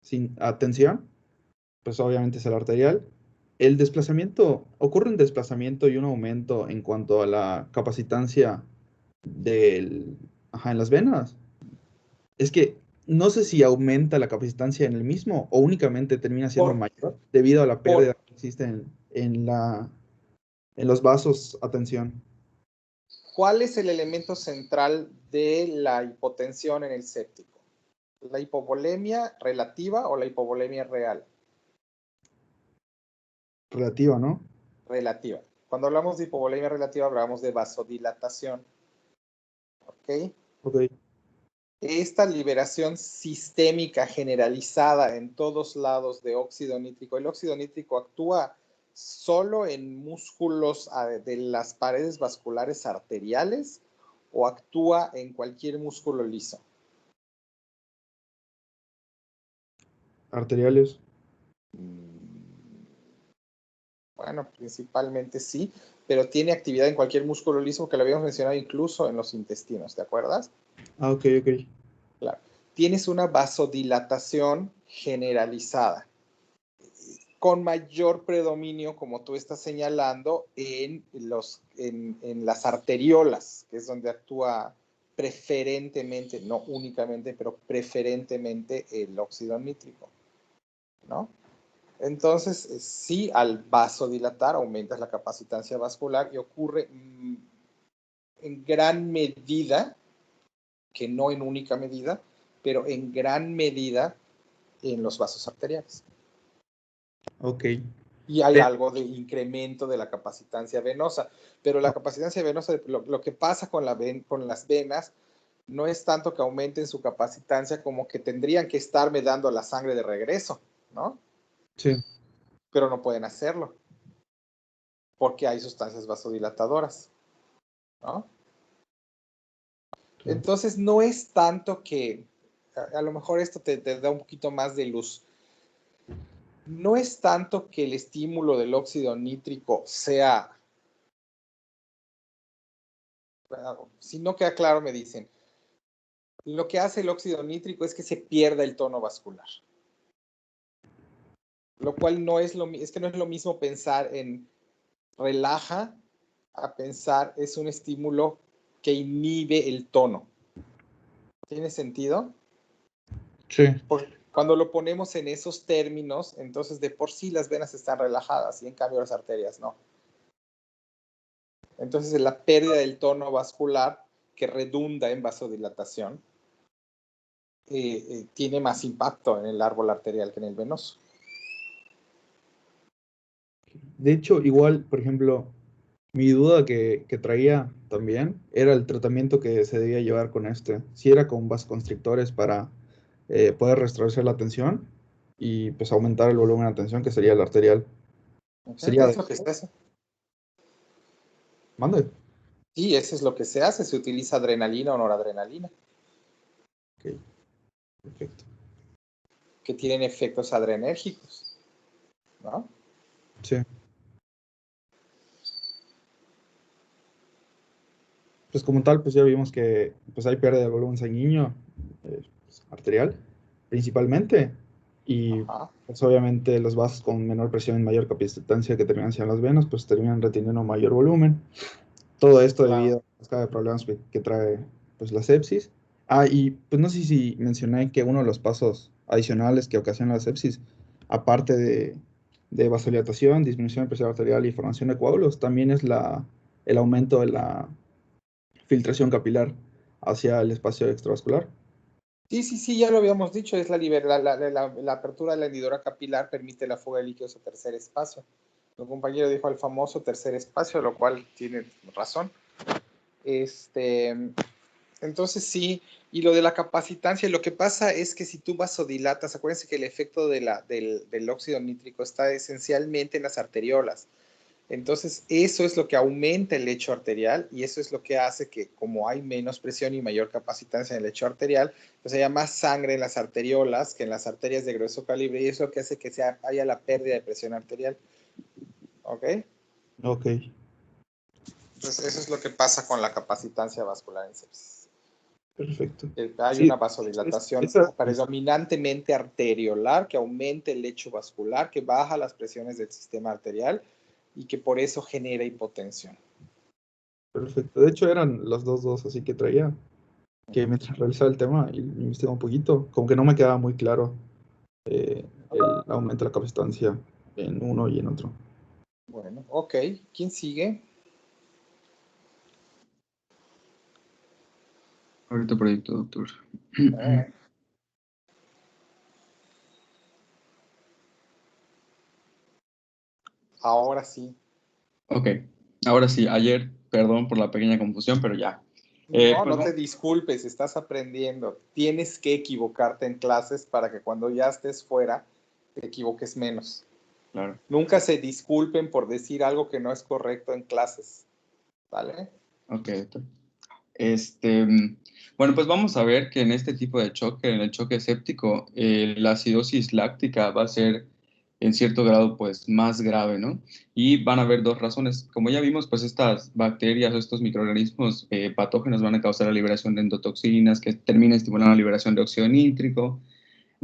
sin atención, pues obviamente es el arterial, ocurre un desplazamiento y un aumento en cuanto a la capacitancia en las venas. Es que no sé si aumenta la capacitancia en el mismo o únicamente termina siendo mayor debido a la pérdida que existe en los vasos a tensión. ¿Cuál es el elemento central de la hipotensión en el séptico? ¿La hipovolemia relativa o la hipovolemia real? Relativa, ¿no? Relativa. Cuando hablamos de hipovolemia relativa, hablamos de vasodilatación. ¿Ok? Ok. Esta liberación sistémica generalizada en todos lados de óxido nítrico. El óxido nítrico actúa solo en músculos de las paredes vasculares arteriales o actúa en cualquier músculo liso. Arteriales. Bueno, principalmente sí, pero tiene actividad en cualquier músculo liso que lo habíamos mencionado incluso en los intestinos, ¿te acuerdas? Ah, ok. Claro. Tienes una vasodilatación generalizada, con mayor predominio, como tú estás señalando, en las arteriolas, que es donde actúa preferentemente, no únicamente, pero preferentemente el óxido nítrico, ¿no? Entonces, sí, al vasodilatar aumentas la capacitancia vascular y ocurre en gran medida, que no en única medida, pero en gran medida en los vasos arteriales. Ok. Y hay algo de incremento de la capacitancia venosa, pero la capacitancia venosa, lo que pasa con las venas, no es tanto que aumenten su capacitancia como que tendrían que estarme dando la sangre de regreso, ¿no? Sí. Pero no pueden hacerlo, porque hay sustancias vasodilatadoras, ¿no? Entonces, no es tanto que, a lo mejor esto te da un poquito más de luz, no es tanto que el estímulo del óxido nítrico sea, si no queda claro me dicen, lo que hace el óxido nítrico es que se pierda el tono vascular, lo cual no es es que no es lo mismo pensar en relaja a pensar es un estímulo que inhibe el tono. ¿Tiene sentido? Sí. Porque cuando lo ponemos en esos términos, entonces de por sí las venas están relajadas y en cambio las arterias no. Entonces la pérdida del tono vascular que redunda en vasodilatación tiene más impacto en el árbol arterial que en el venoso. De hecho, igual, por ejemplo, mi duda que traía también era el tratamiento que se debía llevar con este. Si era con vasoconstrictores para poder restablecer la tensión y pues aumentar el volumen de tensión, que sería el arterial. Sería Es lo que se hace. Mande. Sí, eso es lo que se hace. Se utiliza adrenalina o noradrenalina. Ok, perfecto. Que tienen efectos adrenérgicos, ¿no? Sí. Pues como tal, pues ya vimos que pues hay pérdida de volumen sanguíneo pues, arterial, principalmente. Y pues obviamente los vasos con menor presión y mayor capacitancia que terminan siendo las venas, pues terminan reteniendo mayor volumen. Todo esto debido a la cascada de problemas que trae pues la sepsis. Ah, y pues no sé si mencioné que uno de los pasos adicionales que ocasiona la sepsis, aparte de vasodilatación, disminución de presión arterial y formación de coágulos, también es el aumento de la filtración capilar hacia el espacio extravascular. Sí, ya lo habíamos dicho, es la apertura de la hendidura capilar permite la fuga de líquidos a tercer espacio. El compañero dijo al famoso tercer espacio, lo cual tiene razón. Entonces sí, y lo de la capacitancia, lo que pasa es que si tú vasodilatas, acuérdense que el efecto del óxido nítrico está esencialmente en las arteriolas. Entonces, eso es lo que aumenta el lecho arterial y eso es lo que hace que, como hay menos presión y mayor capacitancia en el lecho arterial, pues haya más sangre en las arteriolas que en las arterias de grueso calibre y eso es lo que hace que haya la pérdida de presión arterial. ¿Ok? Ok. Entonces, eso es lo que pasa con la capacitancia vascular en sepsis. Perfecto. Hay una vasodilatación predominantemente arteriolar que aumenta el lecho vascular, que baja las presiones del sistema arterial y que por eso genera hipotensión. Perfecto. De hecho, eran las dos, así que traía que mientras realizaba el tema y investigaba un poquito, como que no me quedaba muy claro el aumento de la capacitancia en uno y en otro. Bueno, ok. ¿Quién sigue? Ahorita proyecto, doctor. Ahora sí. Ok, ahora sí, ayer, perdón por la pequeña confusión, pero ya. No te disculpes, estás aprendiendo. Tienes que equivocarte en clases para que cuando ya estés fuera te equivoques menos. Claro. Nunca se disculpen por decir algo que no es correcto en clases. ¿Vale? Ok, doctor. Bueno, pues vamos a ver que en este tipo de choque, en el choque séptico, la acidosis láctica va a ser en cierto grado pues más grave, ¿no? Y van a haber dos razones. Como ya vimos, pues estas bacterias o estos microorganismos patógenos van a causar la liberación de endotoxinas que termina estimulando la liberación de óxido nítrico.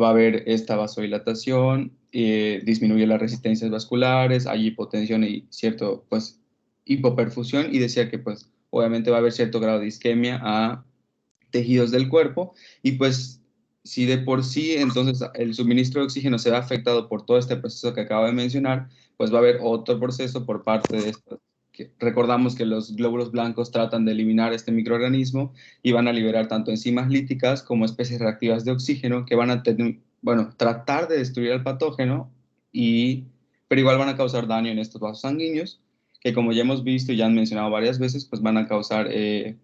Va a haber esta vasodilatación, disminuye las resistencias vasculares, hay hipotensión y cierto, pues, hipoperfusión, y decía que, pues, obviamente va a haber cierto grado de isquemia a tejidos del cuerpo, y pues, si de por sí, entonces, el suministro de oxígeno se ve afectado por todo este proceso que acabo de mencionar, pues va a haber otro proceso por parte de esto. Recordamos que los glóbulos blancos tratan de eliminar este microorganismo y van a liberar tanto enzimas líticas como especies reactivas de oxígeno que van a tratar de destruir el patógeno, pero igual van a causar daño en estos vasos sanguíneos, que como ya hemos visto y ya han mencionado varias veces, pues van a causar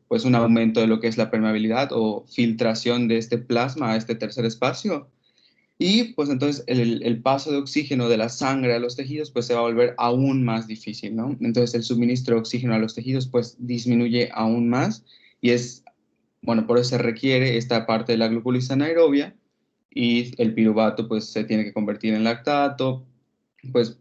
pues un aumento de lo que es la permeabilidad o filtración de este plasma a este tercer espacio. Y pues entonces el paso de oxígeno de la sangre a los tejidos pues se va a volver aún más difícil, ¿no? Entonces el suministro de oxígeno a los tejidos pues disminuye aún más y bueno, por eso se requiere esta parte de la glucólisis anaerobia y el piruvato pues se tiene que convertir en lactato, pues,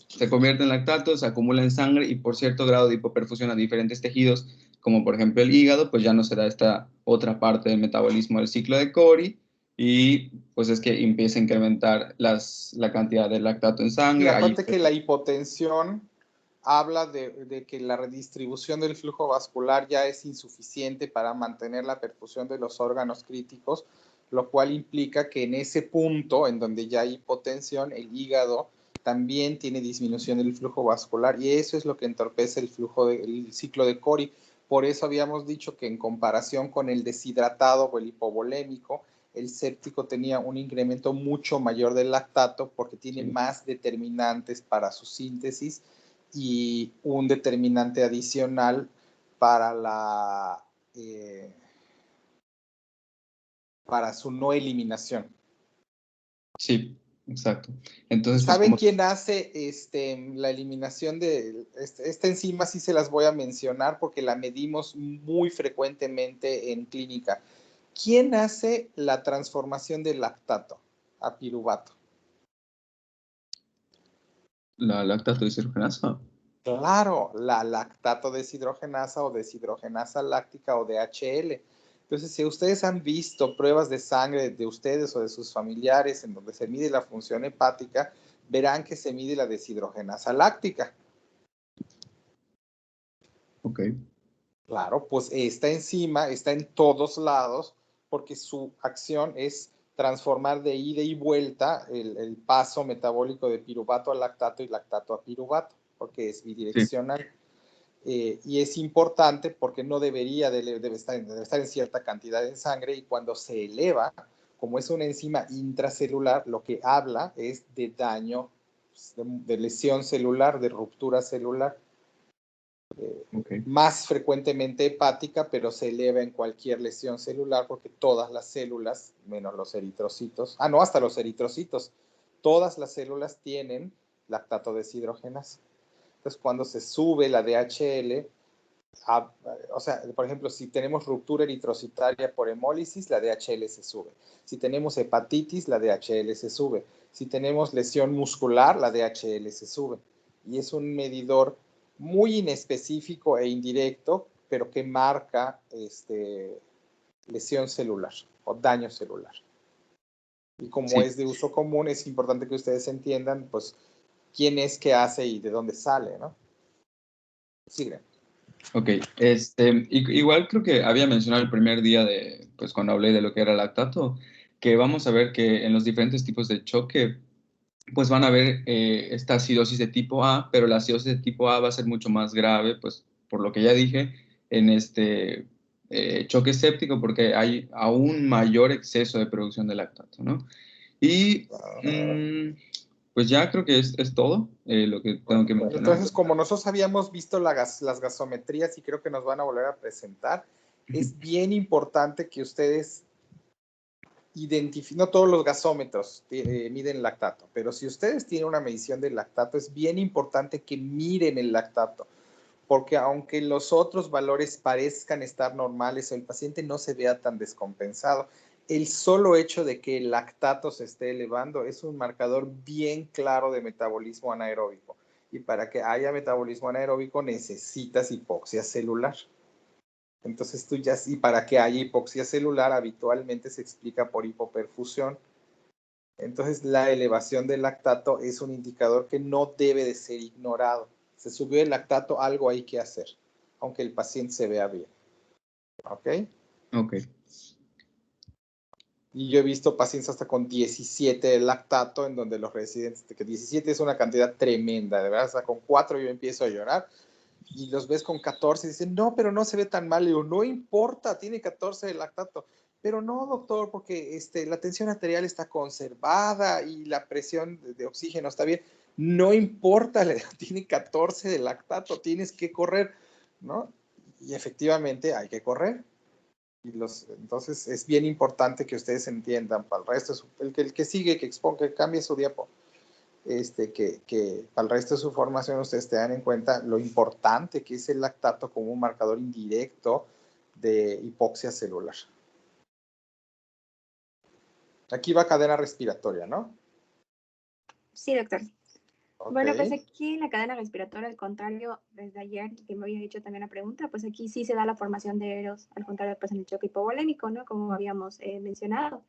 se convierte en lactato, se acumula en sangre y por cierto grado de hipoperfusión a diferentes tejidos, como por ejemplo el hígado, pues ya no se da esta otra parte del metabolismo del ciclo de Cori y pues es que empieza a incrementar la cantidad de lactato en Y sangre. aparte que la hipotensión habla de que la redistribución del flujo vascular ya es insuficiente para mantener la perfusión de los órganos críticos, lo cual implica que en ese punto, en donde ya hay hipotensión, el hígado también tiene disminución del flujo vascular y eso es lo que entorpece el ciclo de Cori. Por eso habíamos dicho que en comparación con el deshidratado o el hipovolémico, el séptico tenía un incremento mucho mayor del lactato porque tiene más determinantes para su síntesis y un determinante adicional para para su no eliminación. Sí, exacto. Entonces, ¿Saben pues, quién hace la eliminación de esta enzima? Sí se las voy a mencionar porque la medimos muy frecuentemente en clínica. ¿Quién hace la transformación del lactato a piruvato? la lactato deshidrogenasa. Claro, la lactato deshidrogenasa o deshidrogenasa láctica o DHL. Entonces, si ustedes han visto pruebas de sangre de ustedes o de sus familiares en donde se mide la función hepática, verán que se mide la deshidrogenasa láctica. Ok. Claro, pues esta enzima está en todos lados porque su acción es transformar de ida y vuelta el paso metabólico de piruvato a lactato y lactato a piruvato, porque es bidireccional. Sí. Y es importante porque no debe estar en cierta cantidad en sangre y cuando se eleva, como es una enzima intracelular, lo que habla es de daño, de lesión celular, de ruptura celular. Más frecuentemente hepática, pero se eleva en cualquier lesión celular porque todas las células, menos los eritrocitos, hasta los eritrocitos, todas las células tienen lactato deshidrogenasa. Entonces, cuando se sube la DHL, o sea, por ejemplo, si tenemos ruptura eritrocitaria por hemólisis, la DHL se sube. Si tenemos hepatitis, la DHL se sube. Si tenemos lesión muscular, la DHL se sube. Y es un medidor muy inespecífico e indirecto, pero que marca lesión celular o daño celular. Y como es de uso común, es importante que ustedes entiendan, pues, quién es, qué hace y de dónde sale, ¿no? Sigue. Ok, igual creo que había mencionado el primer día pues cuando hablé de lo que era lactato, que vamos a ver que en los diferentes tipos de choque, pues van a haber esta acidosis de tipo A, pero la acidosis de tipo A va a ser mucho más grave, pues por lo que ya dije, en este choque séptico, porque hay aún mayor exceso de producción de lactato, ¿no? Y pues ya creo que es todo lo que tengo que mencionar. Entonces, como nosotros habíamos visto las gasometrías y creo que nos van a volver a presentar, es bien importante que ustedes identifiquen, no todos los gasómetros miden lactato, pero si ustedes tienen una medición del lactato, es bien importante que miren el lactato, porque aunque los otros valores parezcan estar normales o el paciente no se vea tan descompensado, el solo hecho de que el lactato se esté elevando es un marcador bien claro de metabolismo anaeróbico. Y para que haya metabolismo anaeróbico necesitas hipoxia celular. Entonces tú ya, y para que haya hipoxia celular habitualmente se explica por hipoperfusión. Entonces la elevación del lactato es un indicador que no debe de ser ignorado. Se subió el lactato, algo hay que hacer, aunque el paciente se vea bien. ¿Ok? Ok. Y yo he visto pacientes hasta con 17 de lactato, en donde los residentes, que 17 es una cantidad tremenda, de verdad, hasta con 4 yo empiezo a llorar, y los ves con 14 y dicen, no, pero no se ve tan mal. Le digo, no importa, tiene 14 de lactato. Pero no, doctor, porque la tensión arterial está conservada y la presión de oxígeno está bien. No importa, tiene 14 de lactato, tienes que correr, ¿no? Y efectivamente hay que correr. Entonces es bien importante que ustedes entiendan para el resto, el que sigue, que exponga, que cambie su diapo, que para el resto de su formación ustedes tengan en cuenta lo importante que es el lactato como un marcador indirecto de hipoxia celular. Aquí va cadena respiratoria, ¿no? Sí, doctor. Okay. Bueno, pues aquí en la cadena respiratoria, al contrario, desde ayer que me había hecho también la pregunta, pues aquí sí se da la formación de EROS, al contrario, pues en el choque hipovolémico, ¿no? Como habíamos mencionado.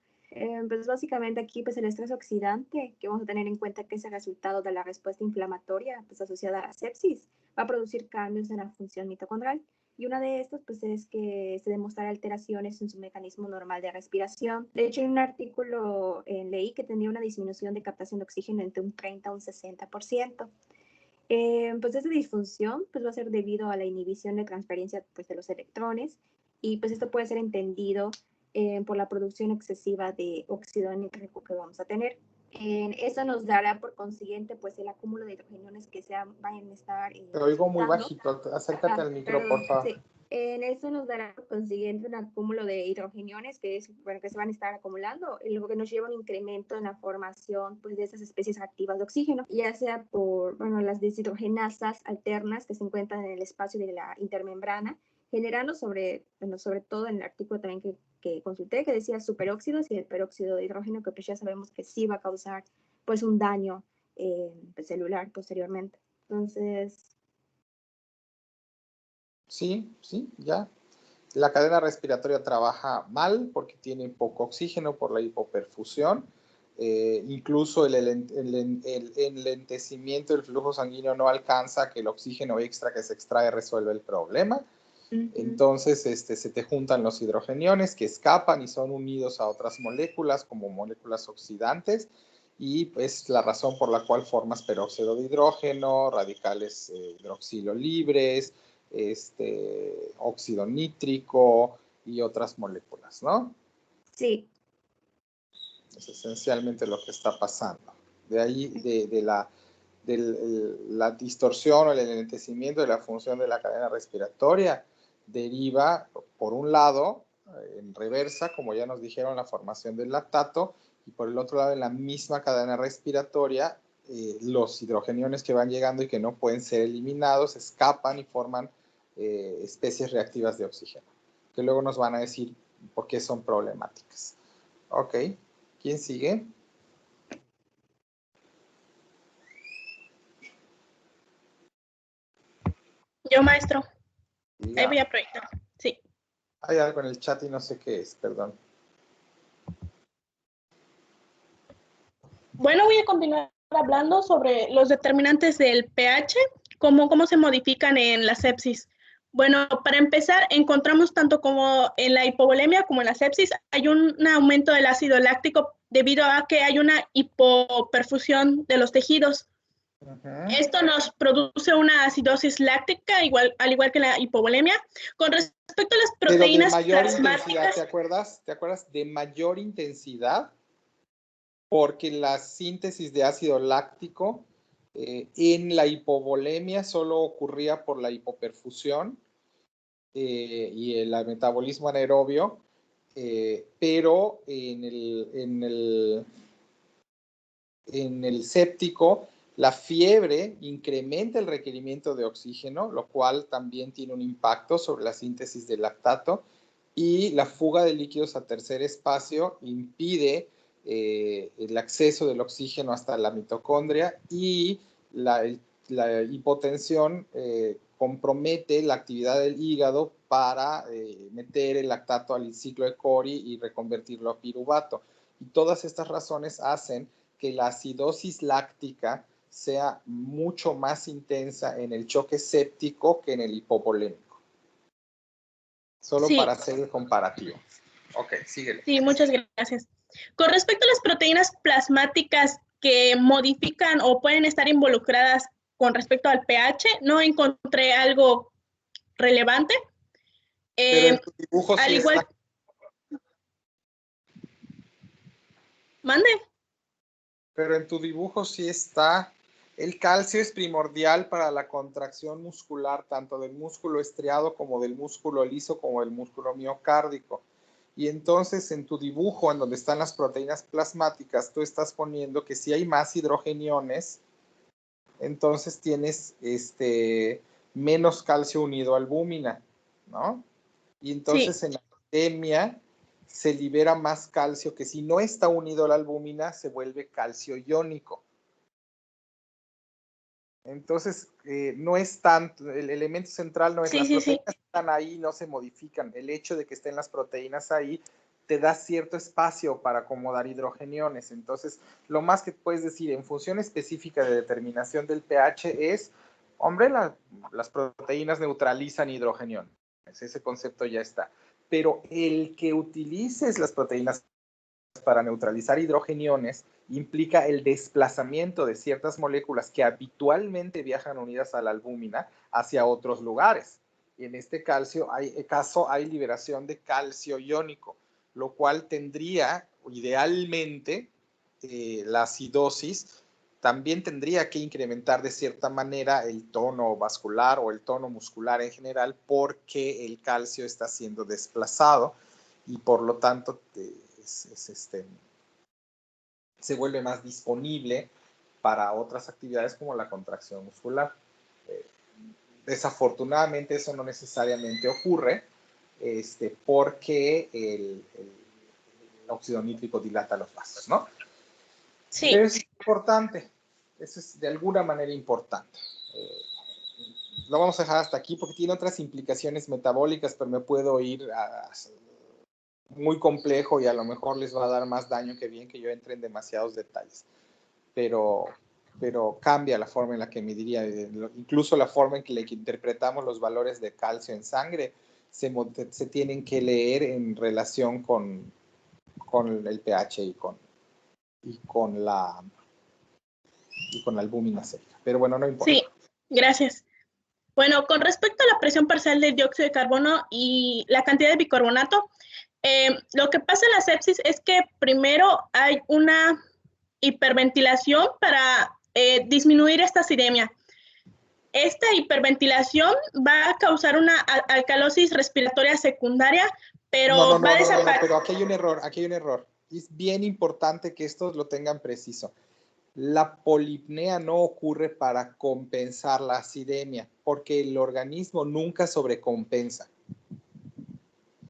Pues básicamente aquí, pues el estrés oxidante, que vamos a tener en cuenta que es el resultado de la respuesta inflamatoria, pues asociada a la sepsis, va a producir cambios en la función mitocondrial. Y una de estas, pues, es que se demostrará alteraciones en su mecanismo normal de respiración. De hecho, en un artículo leí que tenía una disminución de captación de oxígeno entre un 30 a un 60%. Pues esta disfunción pues, va a ser debido a la inhibición de transferencia pues, de los electrones y pues esto puede ser entendido por la producción excesiva de óxido nítrico que vamos a tener. Eso nos dará por consiguiente pues el acúmulo de hidrogeniones que vayan a estar te oigo muy bajito, acércate al micro, perdón, por favor. Sí. Eso nos dará por consiguiente un acúmulo de hidrogeniones que se van a estar acumulando, lo que nos lleva a un incremento en la formación pues, de esas especies activas de oxígeno, ya sea por las deshidrogenasas alternas que se encuentran en el espacio de la intermembrana, generando sobre todo en el artículo también que consulté, que decía superóxidos y el peróxido de hidrógeno, que pues ya sabemos que sí va a causar pues un daño celular posteriormente. Entonces... Sí, ya. La cadena respiratoria trabaja mal porque tiene poco oxígeno por la hipoperfusión. Incluso el enlentecimiento del flujo sanguíneo no alcanza que el oxígeno extra que se extrae resuelva el problema. Entonces se te juntan los hidrogeniones que escapan y son unidos a otras moléculas como moléculas oxidantes, y es la razón por la cual formas peróxido de hidrógeno, radicales hidroxilo libres, óxido nítrico y otras moléculas, ¿no? Sí. Es esencialmente lo que está pasando. De ahí, de la distorsión o el enlentecimiento de la función de la cadena respiratoria, deriva, por un lado, en reversa, como ya nos dijeron, la formación del lactato, y por el otro lado, en la misma cadena respiratoria, los hidrogeniones que van llegando y que no pueden ser eliminados, escapan y forman especies reactivas de oxígeno, que luego nos van a decir por qué son problemáticas. Ok, ¿quién sigue? Yo, maestro. Diga. Ahí voy a proyectar. Sí. Hay algo en el chat y no sé qué es, perdón. Bueno, voy a continuar hablando sobre los determinantes del pH, cómo se modifican en la sepsis. Bueno, para empezar, encontramos tanto como en la hipovolemia como en la sepsis, hay un aumento del ácido láctico debido a que hay una hipoperfusión de los tejidos. Esto nos produce una acidosis láctica, al igual que la hipovolemia. Con respecto a las proteínas pero de mayor plasmáticas, intensidad, ¿te acuerdas? De mayor intensidad, porque la síntesis de ácido láctico en la hipovolemia solo ocurría por la hipoperfusión y el metabolismo anaerobio, pero en el séptico, la fiebre incrementa el requerimiento de oxígeno, lo cual también tiene un impacto sobre la síntesis del lactato, y la fuga de líquidos a tercer espacio impide el acceso del oxígeno hasta la mitocondria, y la hipotensión compromete la actividad del hígado para meter el lactato al ciclo de Cori y reconvertirlo a piruvato. Y todas estas razones hacen que la acidosis láctica sea mucho más intensa en el choque séptico que en el hipovolémico. Solo Sí. para hacer el comparativo. Ok, síguele. Sí, muchas gracias. Con respecto a las proteínas plasmáticas que modifican o pueden estar involucradas con respecto al pH, no encontré algo relevante. Pero en tu dibujo al sí igual... está. ¿Mande? Pero en tu dibujo sí está. El calcio es primordial para la contracción muscular, tanto del músculo estriado como del músculo liso, como del músculo miocárdico. Y entonces en tu dibujo, en donde están las proteínas plasmáticas, tú estás poniendo que si hay más hidrogeniones, entonces tienes menos calcio unido a albúmina, ¿no? Y entonces en la anemia se libera más calcio que si no está unido a la albúmina se vuelve calcio iónico. Entonces, no es tanto, el elemento central no es las proteínas que están ahí, no se modifican. El hecho de que estén las proteínas ahí te da cierto espacio para acomodar hidrogeniones. Entonces, lo más que puedes decir en función específica de determinación del pH es, hombre, las proteínas neutralizan hidrogeniones. Ese concepto ya está. Pero el que utilices las proteínas para neutralizar hidrogeniones implica el desplazamiento de ciertas moléculas que habitualmente viajan unidas a la albúmina hacia otros lugares. Y en este caso hay liberación de calcio iónico, lo cual tendría, idealmente, la acidosis también tendría que incrementar de cierta manera el tono vascular o el tono muscular en general, porque el calcio está siendo desplazado y por lo tanto se vuelve más disponible para otras actividades como la contracción muscular. Desafortunadamente eso no necesariamente ocurre porque el óxido nítrico dilata los vasos, ¿no? Sí. Pero es importante, eso es de alguna manera importante. Lo vamos a dejar hasta aquí porque tiene otras implicaciones metabólicas, pero me puedo ir muy complejo y a lo mejor les va a dar más daño que bien que yo entre en demasiados detalles. Pero cambia la forma en la que mediría, incluso la forma en que le interpretamos los valores de calcio en sangre se tienen que leer en relación con el pH y con la albúmina sérica. Pero bueno, no importa. Sí, gracias. Bueno, con respecto a la presión parcial del dióxido de carbono y la cantidad de bicarbonato, lo que pasa en la sepsis es que primero hay una hiperventilación para disminuir esta acidemia. Esta hiperventilación va a causar una alcalosis respiratoria secundaria, pero va a desaparecer. Pero aquí hay un error. Es bien importante que esto lo tengan preciso. La polipnea no ocurre para compensar la acidemia, porque el organismo nunca sobrecompensa.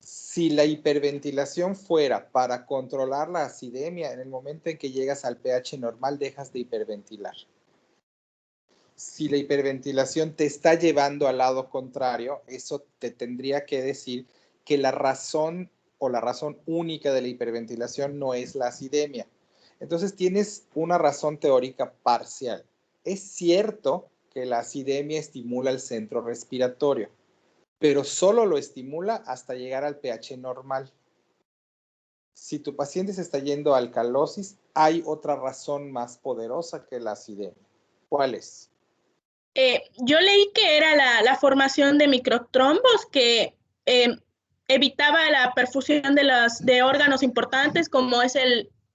Si la hiperventilación fuera para controlar la acidemia, en el momento en que llegas al pH normal, dejas de hiperventilar. Si la hiperventilación te está llevando al lado contrario, eso te tendría que decir que la razón o la razón única de la hiperventilación no es la acidemia. Entonces tienes una razón teórica parcial. Es cierto que la acidemia estimula el centro respiratorio, pero solo lo estimula hasta llegar al pH normal. Si tu paciente se está yendo a alcalosis, hay otra razón más poderosa que la acidemia. ¿Cuál es? Yo leí que era la formación de microtrombos que evitaba la perfusión de órganos importantes como es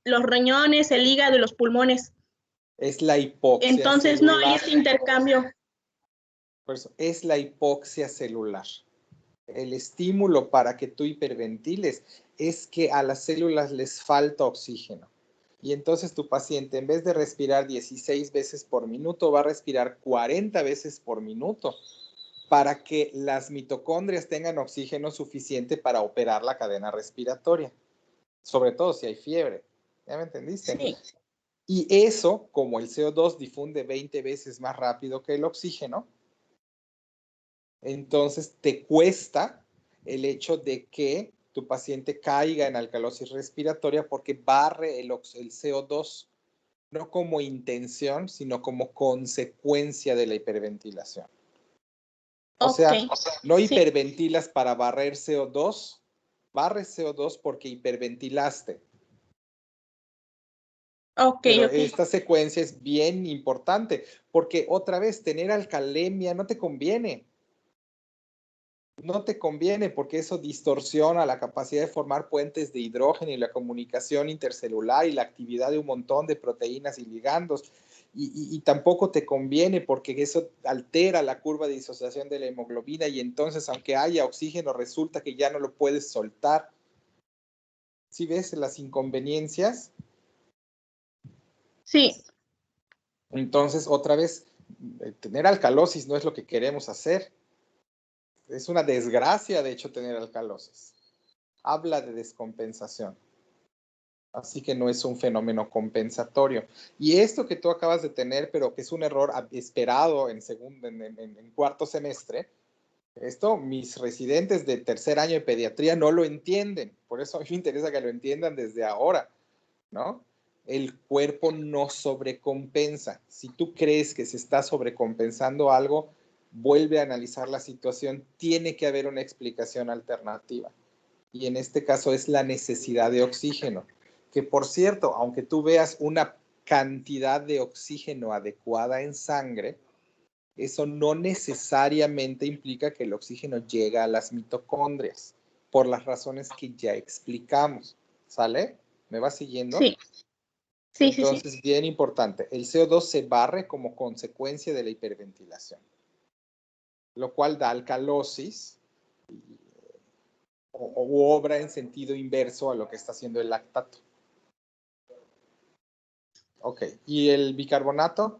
los riñones, el hígado y los pulmones. Es la hipoxia Entonces celular. no hay este intercambio. Por eso, es la hipoxia celular. El estímulo para que tú hiperventiles es que a las células les falta oxígeno. Y entonces tu paciente, en vez de respirar 16 veces por minuto, va a respirar 40 veces por minuto, para que las mitocondrias tengan oxígeno suficiente para operar la cadena respiratoria, sobre todo si hay fiebre. ¿Ya me entendiste? Sí. Y eso, como el CO2 difunde 20 veces más rápido que el oxígeno, entonces te cuesta el hecho de que tu paciente caiga en alcalosis respiratoria porque barre el CO2, no como intención, sino como consecuencia de la hiperventilación. O sea, no hiperventilas para barrer CO2, barres CO2 porque hiperventilaste. Pero esta secuencia es bien importante, porque otra vez, tener alcalemia no te conviene. No te conviene porque eso distorsiona la capacidad de formar puentes de hidrógeno y la comunicación intercelular y la actividad de un montón de proteínas y ligandos. Y tampoco te conviene porque eso altera la curva de disociación de la hemoglobina y entonces, aunque haya oxígeno, resulta que ya no lo puedes soltar. ¿Sí ves las inconveniencias? Sí. Entonces, otra vez, tener alcalosis no es lo que queremos hacer. Es una desgracia, de hecho, tener alcalosis. Habla de descompensación. Así que no es un fenómeno compensatorio. Y esto que tú acabas de tener, pero que es un error esperado en cuarto semestre, esto mis residentes de tercer año de pediatría no lo entienden. Por eso a mí me interesa que lo entiendan desde ahora, ¿no? El cuerpo no sobrecompensa. Si tú crees que se está sobrecompensando algo, vuelve a analizar la situación. Tiene que haber una explicación alternativa. Y en este caso es la necesidad de oxígeno. Que por cierto, aunque tú veas una cantidad de oxígeno adecuada en sangre, eso no necesariamente implica que el oxígeno llega a las mitocondrias, por las razones que ya explicamos. ¿Sale? ¿Me vas siguiendo? Sí. Entonces, bien importante, el CO2 se barre como consecuencia de la hiperventilación, lo cual da alcalosis o obra en sentido inverso a lo que está haciendo el lactato. Ok, ¿y el bicarbonato?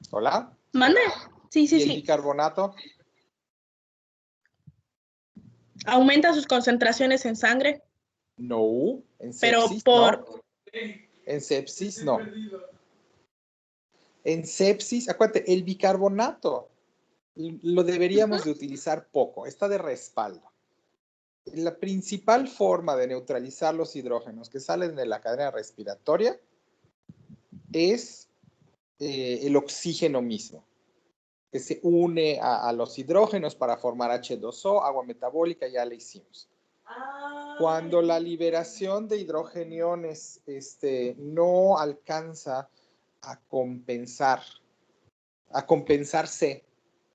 ¿Hola? ¿Mande? Sí. ¿Y el bicarbonato? ¿Aumenta sus concentraciones en sangre? No, en Pero sepsis no. En sepsis no. En sepsis, acuérdate, el bicarbonato lo deberíamos de utilizar poco, está de respaldo. La principal forma de neutralizar los hidrógenos que salen de la cadena respiratoria es el oxígeno mismo, que se une a los hidrógenos para formar H2O, agua metabólica, ya le hicimos. Cuando la liberación de hidrogeniones no alcanza a compensarse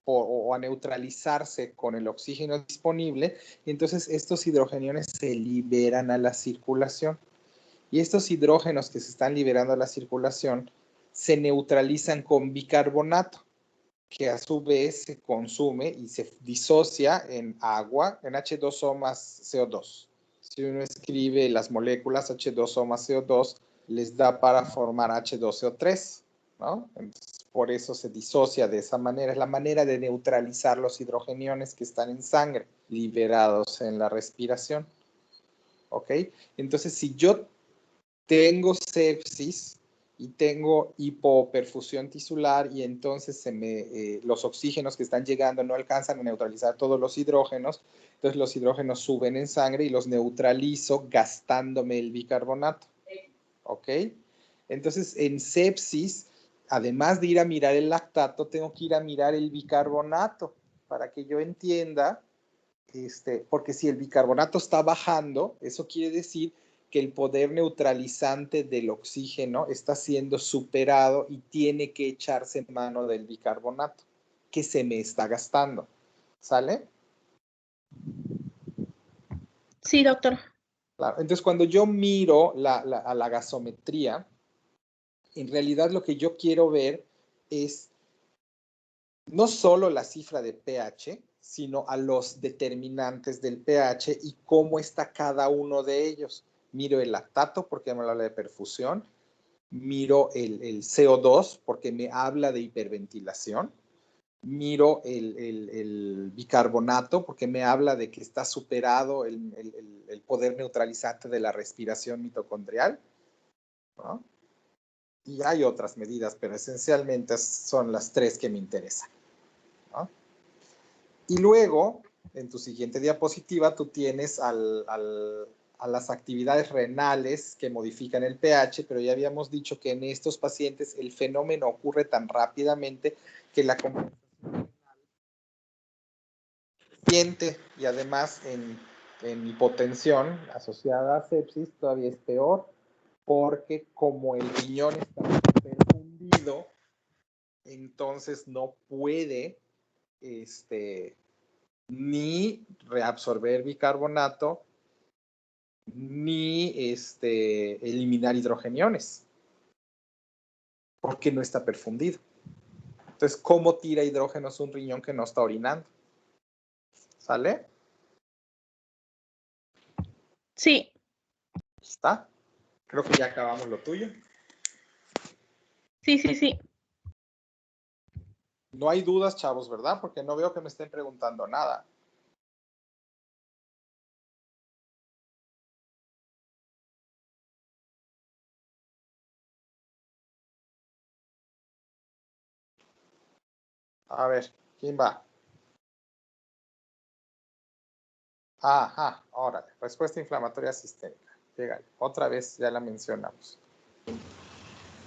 o a neutralizarse con el oxígeno disponible, entonces estos hidrogeniones se liberan a la circulación. Y estos hidrógenos que se están liberando a la circulación se neutralizan con bicarbonato, que a su vez se consume y se disocia en agua, en H2O más CO2. Si uno escribe las moléculas H2O más CO2, les da para formar H2CO3, ¿no? Entonces, por eso se disocia de esa manera. Es la manera de neutralizar los hidrogeniones que están en sangre, liberados en la respiración. ¿Ok? Entonces, si yo tengo sepsis y tengo hipoperfusión tisular y entonces los oxígenos que están llegando no alcanzan a neutralizar todos los hidrógenos, entonces los hidrógenos suben en sangre y los neutralizo gastándome el bicarbonato. ¿Ok? Entonces, en sepsis, además de ir a mirar el lactato, tengo que ir a mirar el bicarbonato para que yo entienda, porque si el bicarbonato está bajando, eso quiere decir que el poder neutralizante del oxígeno está siendo superado y tiene que echarse en mano del bicarbonato, que se me está gastando. ¿Sale? Sí, doctor. Claro. Entonces, cuando yo miro a la gasometría, en realidad lo que yo quiero ver es no solo la cifra de pH, sino a los determinantes del pH y cómo está cada uno de ellos. Miro el lactato porque me habla de perfusión, miro el CO2 porque me habla de hiperventilación, miro el bicarbonato porque me habla de que está superado el poder neutralizante de la respiración mitocondrial, ¿no? Y hay otras medidas, pero esencialmente son las tres que me interesan, ¿no? Y luego, en tu siguiente diapositiva, tú tienes a las actividades renales que modifican el pH, pero ya habíamos dicho que en estos pacientes el fenómeno ocurre tan rápidamente que la compensación renal y además en hipotensión asociada a sepsis todavía es peor, porque como el riñón está perfundido, entonces no puede ni reabsorber bicarbonato, ni eliminar hidrogeniones, porque no está perfundido. Entonces, ¿cómo tira hidrógenos un riñón que no está orinando? ¿Sale? Sí. ¿Está? Creo que ya acabamos lo tuyo. Sí. No hay dudas, chavos, ¿verdad? Porque no veo que me estén preguntando nada. A ver, ¿quién va? Ajá, órale. Respuesta inflamatoria sistémica. Llega. Otra vez ya la mencionamos.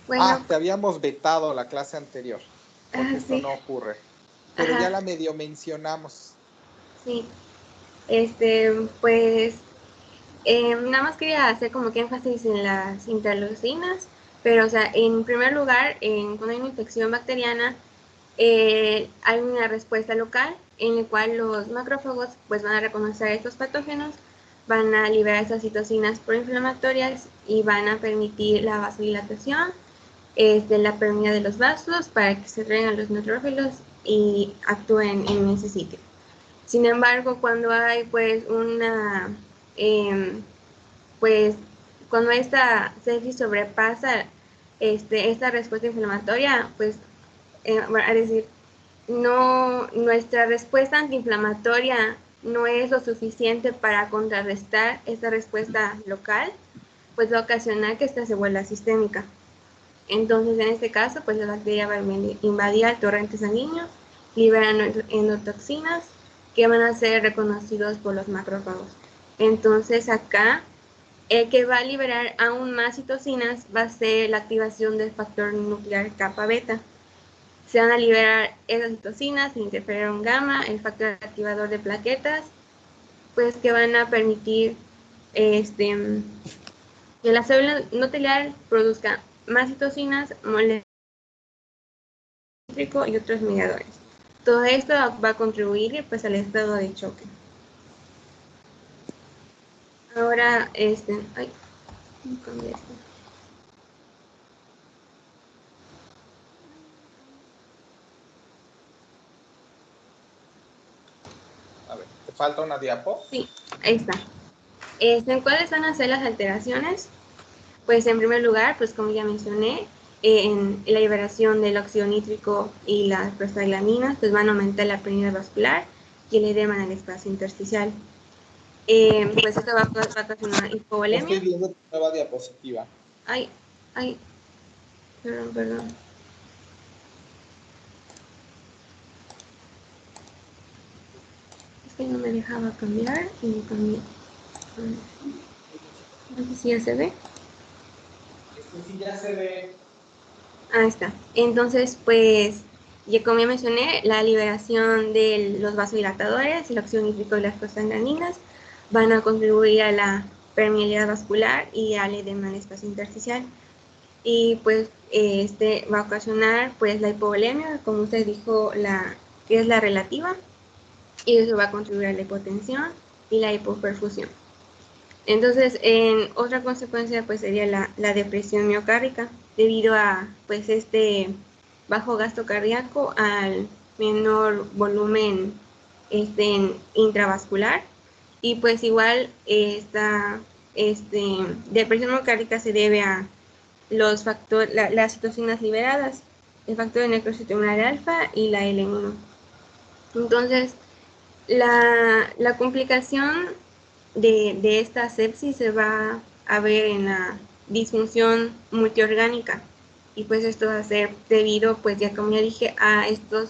Bueno, te habíamos vetado la clase anterior. Porque esto sí. no ocurre. Pero ya la medio mencionamos. Sí. Pues nada más quería hacer como que énfasis en las interleucinas, pero o sea, en primer lugar, cuando hay una infección bacteriana, hay una respuesta local en la cual los macrófagos pues van a reconocer estos patógenos, van a liberar esas citocinas proinflamatorias y van a permitir la vasodilatación, la permeabilidad de los vasos para que se traigan los neutrófilos y actúen en ese sitio. Sin embargo, cuando hay pues pues cuando esta sepsis sobrepasa esta respuesta inflamatoria, pues es decir, nuestra respuesta antiinflamatoria no es lo suficiente para contrarrestar esta respuesta local, pues va a ocasionar que esta se vuelva sistémica. Entonces, en este caso, pues la bacteria va a invadir el torrente sanguíneo, liberan endotoxinas que van a ser reconocidos por los macrófagos. Entonces, acá, el que va a liberar aún más citocinas va a ser la activación del factor nuclear kappa beta. Se van a liberar esas citocinas, el interferón gamma, el factor activador de plaquetas, pues que van a permitir que la célula endotelial produzca más citocinas, moléculas y otros mediadores. Todo esto va a contribuir pues al estado de choque. Ahora, cambié esto. A ver, ¿te falta una diapo? Sí, ahí está. ¿Cuáles van a ser las alteraciones? Pues en primer lugar, pues como ya mencioné, en la liberación del óxido nítrico y las prostaglandinas, pues van a aumentar la permeabilidad vascular y el edema en el espacio intersticial. Pues esto va a ocasionar hipovolemia. Estoy viendo tu nueva diapositiva. Ay, perdón. Es que no me dejaba cambiar y me cambié. No sé si ya se ve. Sí, ya se ve. Ahí está. Entonces, pues, ya como ya mencioné, la liberación de los vasodilatadores, el óxido nítrico y las prostaglandinas van a contribuir a la permeabilidad vascular y al edema en el espacio intersticial. Y pues va a ocasionar pues la hipovolemia, como usted dijo, que es la relativa, y eso va a contribuir a la hipotensión y la hipoperfusión. Entonces, otra consecuencia pues sería la depresión miocárdica, debido a pues bajo gasto cardíaco al menor volumen intravascular, y pues igual esta depresión miocárdica se debe a las citocinas liberadas, el factor de necrocitonuclear alfa y la L1. Entonces, la complicación de esta sepsis se va a ver en la disfunción multiorgánica, y pues esto va a ser debido, pues ya como ya dije, a estos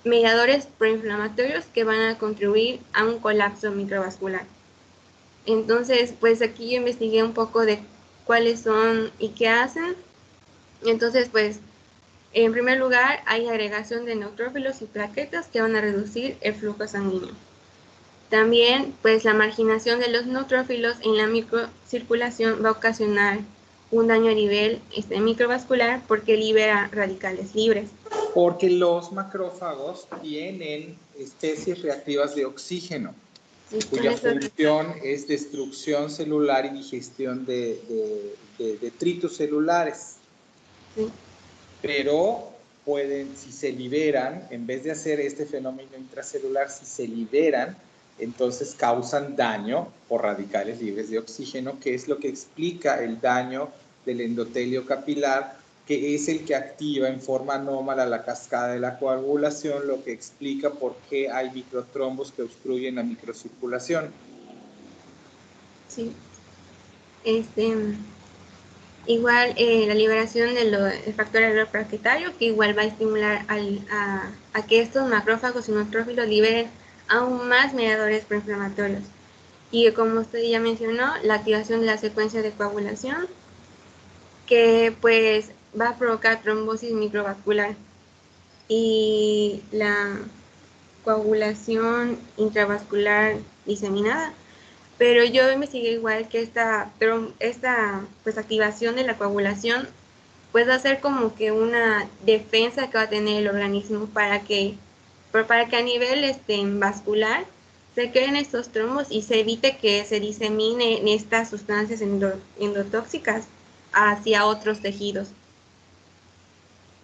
mediadores proinflamatorios que van a contribuir a un colapso microvascular. Entonces, pues aquí yo investigué un poco de cuáles son y qué hacen. Entonces, pues, en primer lugar, hay agregación de neutrófilos y plaquetas que van a reducir el flujo sanguíneo. También, pues, la marginación de los neutrófilos en la microcirculación va a ocasionar un daño a nivel microvascular porque libera radicales libres. Porque los macrófagos tienen especies reactivas de oxígeno, cuya función es destrucción celular y digestión de detritos celulares. Sí. Pero pueden, si se liberan, en vez de hacer este fenómeno intracelular, si se liberan, entonces causan daño por radicales libres de oxígeno, que es lo que explica el daño del endotelio capilar, que es el que activa en forma anómala la cascada de la coagulación, lo que explica por qué hay microtrombos que obstruyen la microcirculación. Sí. Igual la liberación del factor aeroplaquetario, que igual va a estimular a que estos macrófagos y neutrófilos liberen aún más mediadores proinflamatorios. Y como usted ya mencionó, la activación de la secuencia de coagulación, que pues va a provocar trombosis microvascular. Y la coagulación intravascular diseminada. Pero yo investigué igual que esta pues, activación de la coagulación pues va a ser como que una defensa que va a tener el organismo para que a nivel vascular se creen estos trombos y se evite que se diseminen estas sustancias endotóxicas hacia otros tejidos.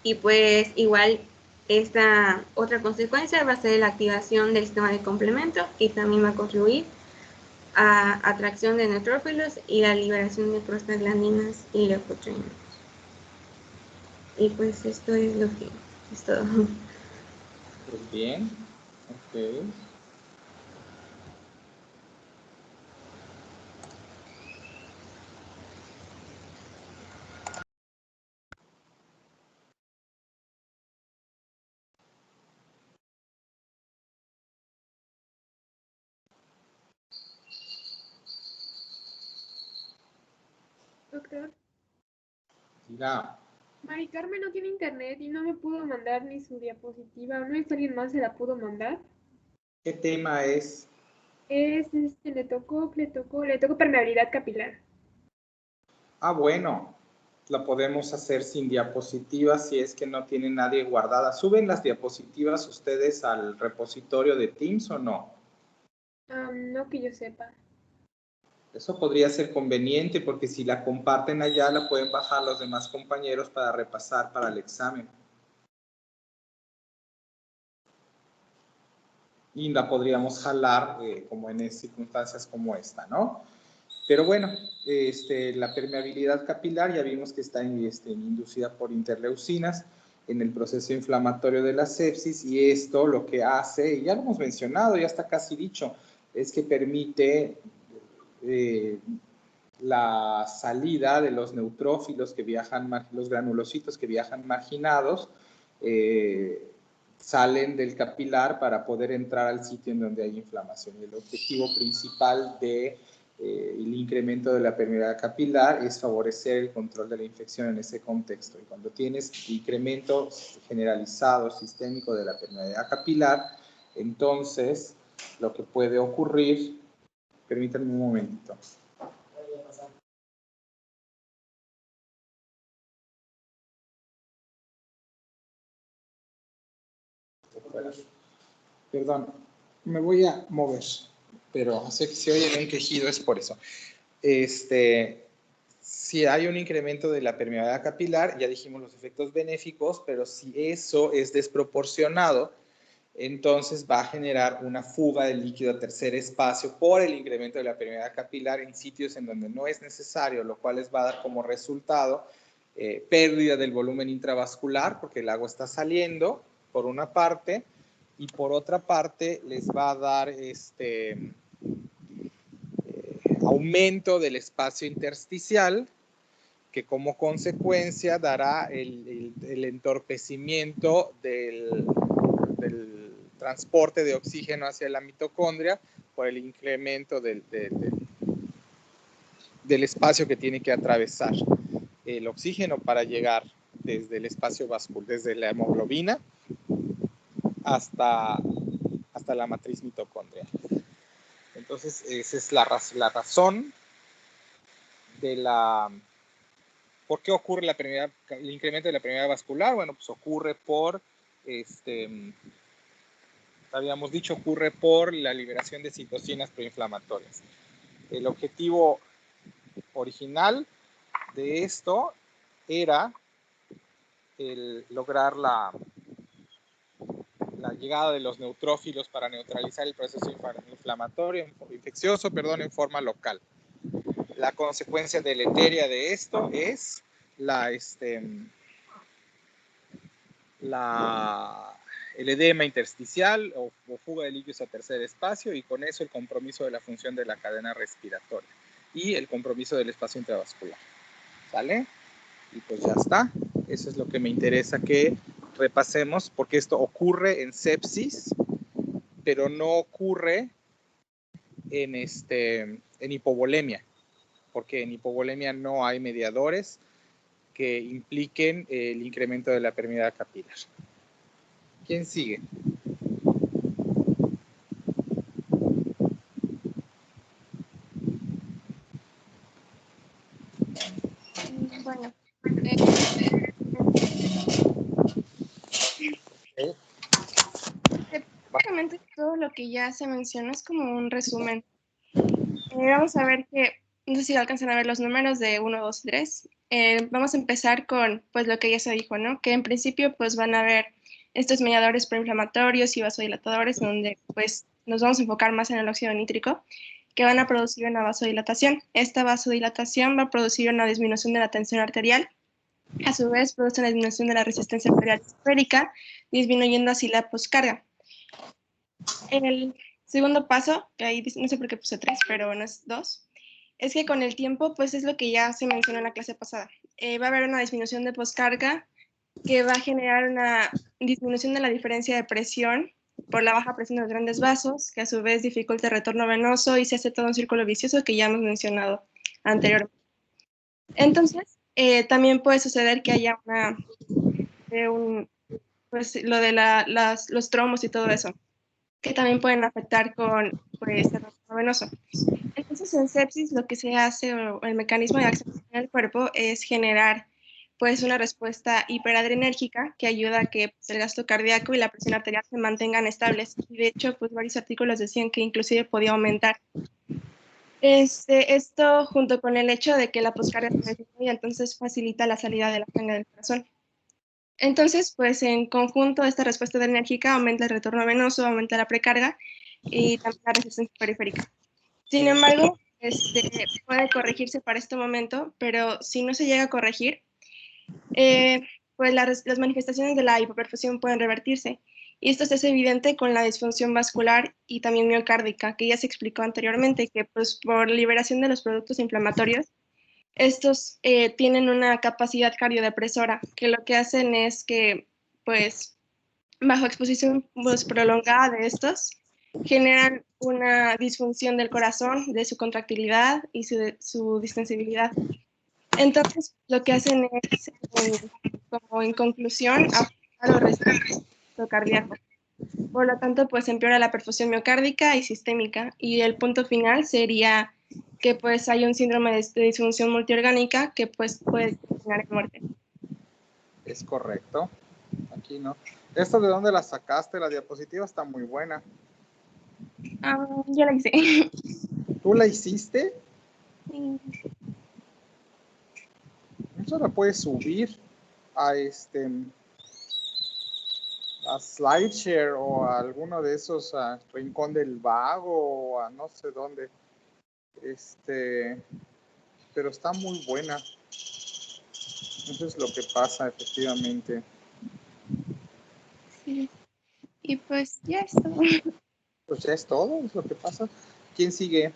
Y pues igual esta otra consecuencia va a ser la activación del sistema de complemento, que también va a contribuir a atracción de neutrófilos y la liberación de prostaglandinas y leukotrienos. Y pues esto es lo que es todo. Pues bien, ok. Doctor, Diga. Mari Carmen no tiene internet y no me pudo mandar ni su diapositiva. ¿No es alguien más se la pudo mandar? ¿Qué tema es? Es, le tocó permeabilidad capilar. Ah, bueno, lo podemos hacer sin diapositivas si es que no tiene nadie guardada. ¿Suben las diapositivas ustedes al repositorio de Teams o no? No que yo sepa. Eso podría ser conveniente porque si la comparten allá la pueden bajar los demás compañeros para repasar para el examen. Y la podríamos jalar como en circunstancias como esta, ¿no? Pero bueno, la permeabilidad capilar ya vimos que está inducida por interleucinas en el proceso inflamatorio de la sepsis, y esto lo que hace, y ya lo hemos mencionado, ya está casi dicho, es que permite la salida de los neutrófilos que viajan, los granulocitos que viajan marginados, salen del capilar para poder entrar al sitio en donde hay inflamación. Y el objetivo principal del incremento de la permeabilidad capilar es favorecer el control de la infección en ese contexto. Y cuando tienes incremento generalizado sistémico de la permeabilidad capilar, entonces lo que puede ocurrir, permítanme un momentito. Perdón, me voy a mover, pero sé que si oyen un quejido es por eso. Si hay un incremento de la permeabilidad capilar, ya dijimos los efectos benéficos, pero si eso es desproporcionado, entonces va a generar una fuga de líquido a tercer espacio por el incremento de la permeabilidad capilar en sitios en donde no es necesario, lo cual les va a dar como resultado pérdida del volumen intravascular, porque el agua está saliendo, por una parte, y por otra parte les va a dar aumento del espacio intersticial, que como consecuencia dará el entorpecimiento del transporte de oxígeno hacia la mitocondria por el incremento del espacio que tiene que atravesar el oxígeno para llegar desde el espacio vascular, desde la hemoglobina hasta la matriz mitocondrial. Entonces, esa es la razón de ¿por qué ocurre el incremento de la permeabilidad vascular? Bueno, pues ocurre por, habíamos dicho, ocurre por la liberación de citocinas proinflamatorias. El objetivo original de esto era lograr la llegada de los neutrófilos para neutralizar el proceso inflamatorio, infeccioso, en forma local. La consecuencia deletérea de esto es el edema intersticial o fuga de líquidos a tercer espacio, y con eso el compromiso de la función de la cadena respiratoria y el compromiso del espacio intravascular. ¿Sale? Y pues ya está. Eso es lo que me interesa que repasemos, porque esto ocurre en sepsis, pero no ocurre en hipovolemia, porque en hipovolemia no hay mediadores que impliquen el incremento de la permeabilidad capilar. ¿Quién sigue? Bueno. Básicamente todo lo que ya se mencionó es como un resumen. Vamos a ver que, no sé si alcanzan a ver los números de 1, 2, 3. Vamos a empezar con pues lo que ya se dijo, ¿no? Que en principio pues van a haber estos mediadores proinflamatorios y vasodilatadores, donde pues nos vamos a enfocar más en el óxido nítrico, que van a producir una vasodilatación. Esta vasodilatación va a producir una disminución de la tensión arterial. A su vez, produce una disminución de la resistencia arterial esférica, disminuyendo así la poscarga. El segundo paso, que ahí no sé por qué puse 3, pero bueno, es 2, es que con el tiempo, pues es lo que ya se mencionó en la clase pasada. Va a haber una disminución de poscarga que va a generar una disminución de la diferencia de presión por la baja presión de los grandes vasos, que a su vez dificulta el retorno venoso y se hace todo un círculo vicioso que ya hemos mencionado anteriormente. Entonces, también puede suceder que haya pues lo de los tromos y todo eso, que también pueden afectar con pues, el retorno venoso. Entonces, en sepsis lo que se hace, o el mecanismo de acción del cuerpo, es generar pues una respuesta hiperadrenérgica que ayuda a que pues, el gasto cardíaco y la presión arterial se mantengan estables. Y de hecho, pues varios artículos decían que inclusive podía aumentar. Esto junto con el hecho de que la poscarga se disminuye, entonces facilita la salida de la sangre del corazón. Entonces, pues en conjunto, esta respuesta adrenérgica aumenta el retorno venoso, aumenta la precarga y también la resistencia periférica. Sin embargo, puede corregirse para este momento, pero si no se llega a corregir, pues las manifestaciones de la hipoperfusión pueden revertirse. Y esto se hace evidente con la disfunción vascular y también miocárdica, que ya se explicó anteriormente, que pues por liberación de los productos inflamatorios, estos tienen una capacidad cardiodepresora, que lo que hacen es que, pues, bajo exposición pues, prolongada de estos, generan una disfunción del corazón, de su contractilidad y su distensibilidad. Entonces, lo que hacen es, como en conclusión, afectar o restringir el cardíaco. Por lo tanto, pues empeora la perfusión miocárdica y sistémica. Y el punto final sería que pues hay un síndrome de disfunción multiorgánica que pues puede terminar en muerte. Es correcto. Aquí no. ¿Esto de dónde la sacaste? La diapositiva está muy buena. Ya la hice. ¿Tú la hiciste? Sí. Eso la puedes subir a a SlideShare o a alguno de esos, a Rincón del Vago o a no sé dónde. Pero está muy buena. Eso es lo que pasa, efectivamente. Sí. Y pues ya es todo. Pues ya es todo, es lo que pasa. ¿Quién sigue?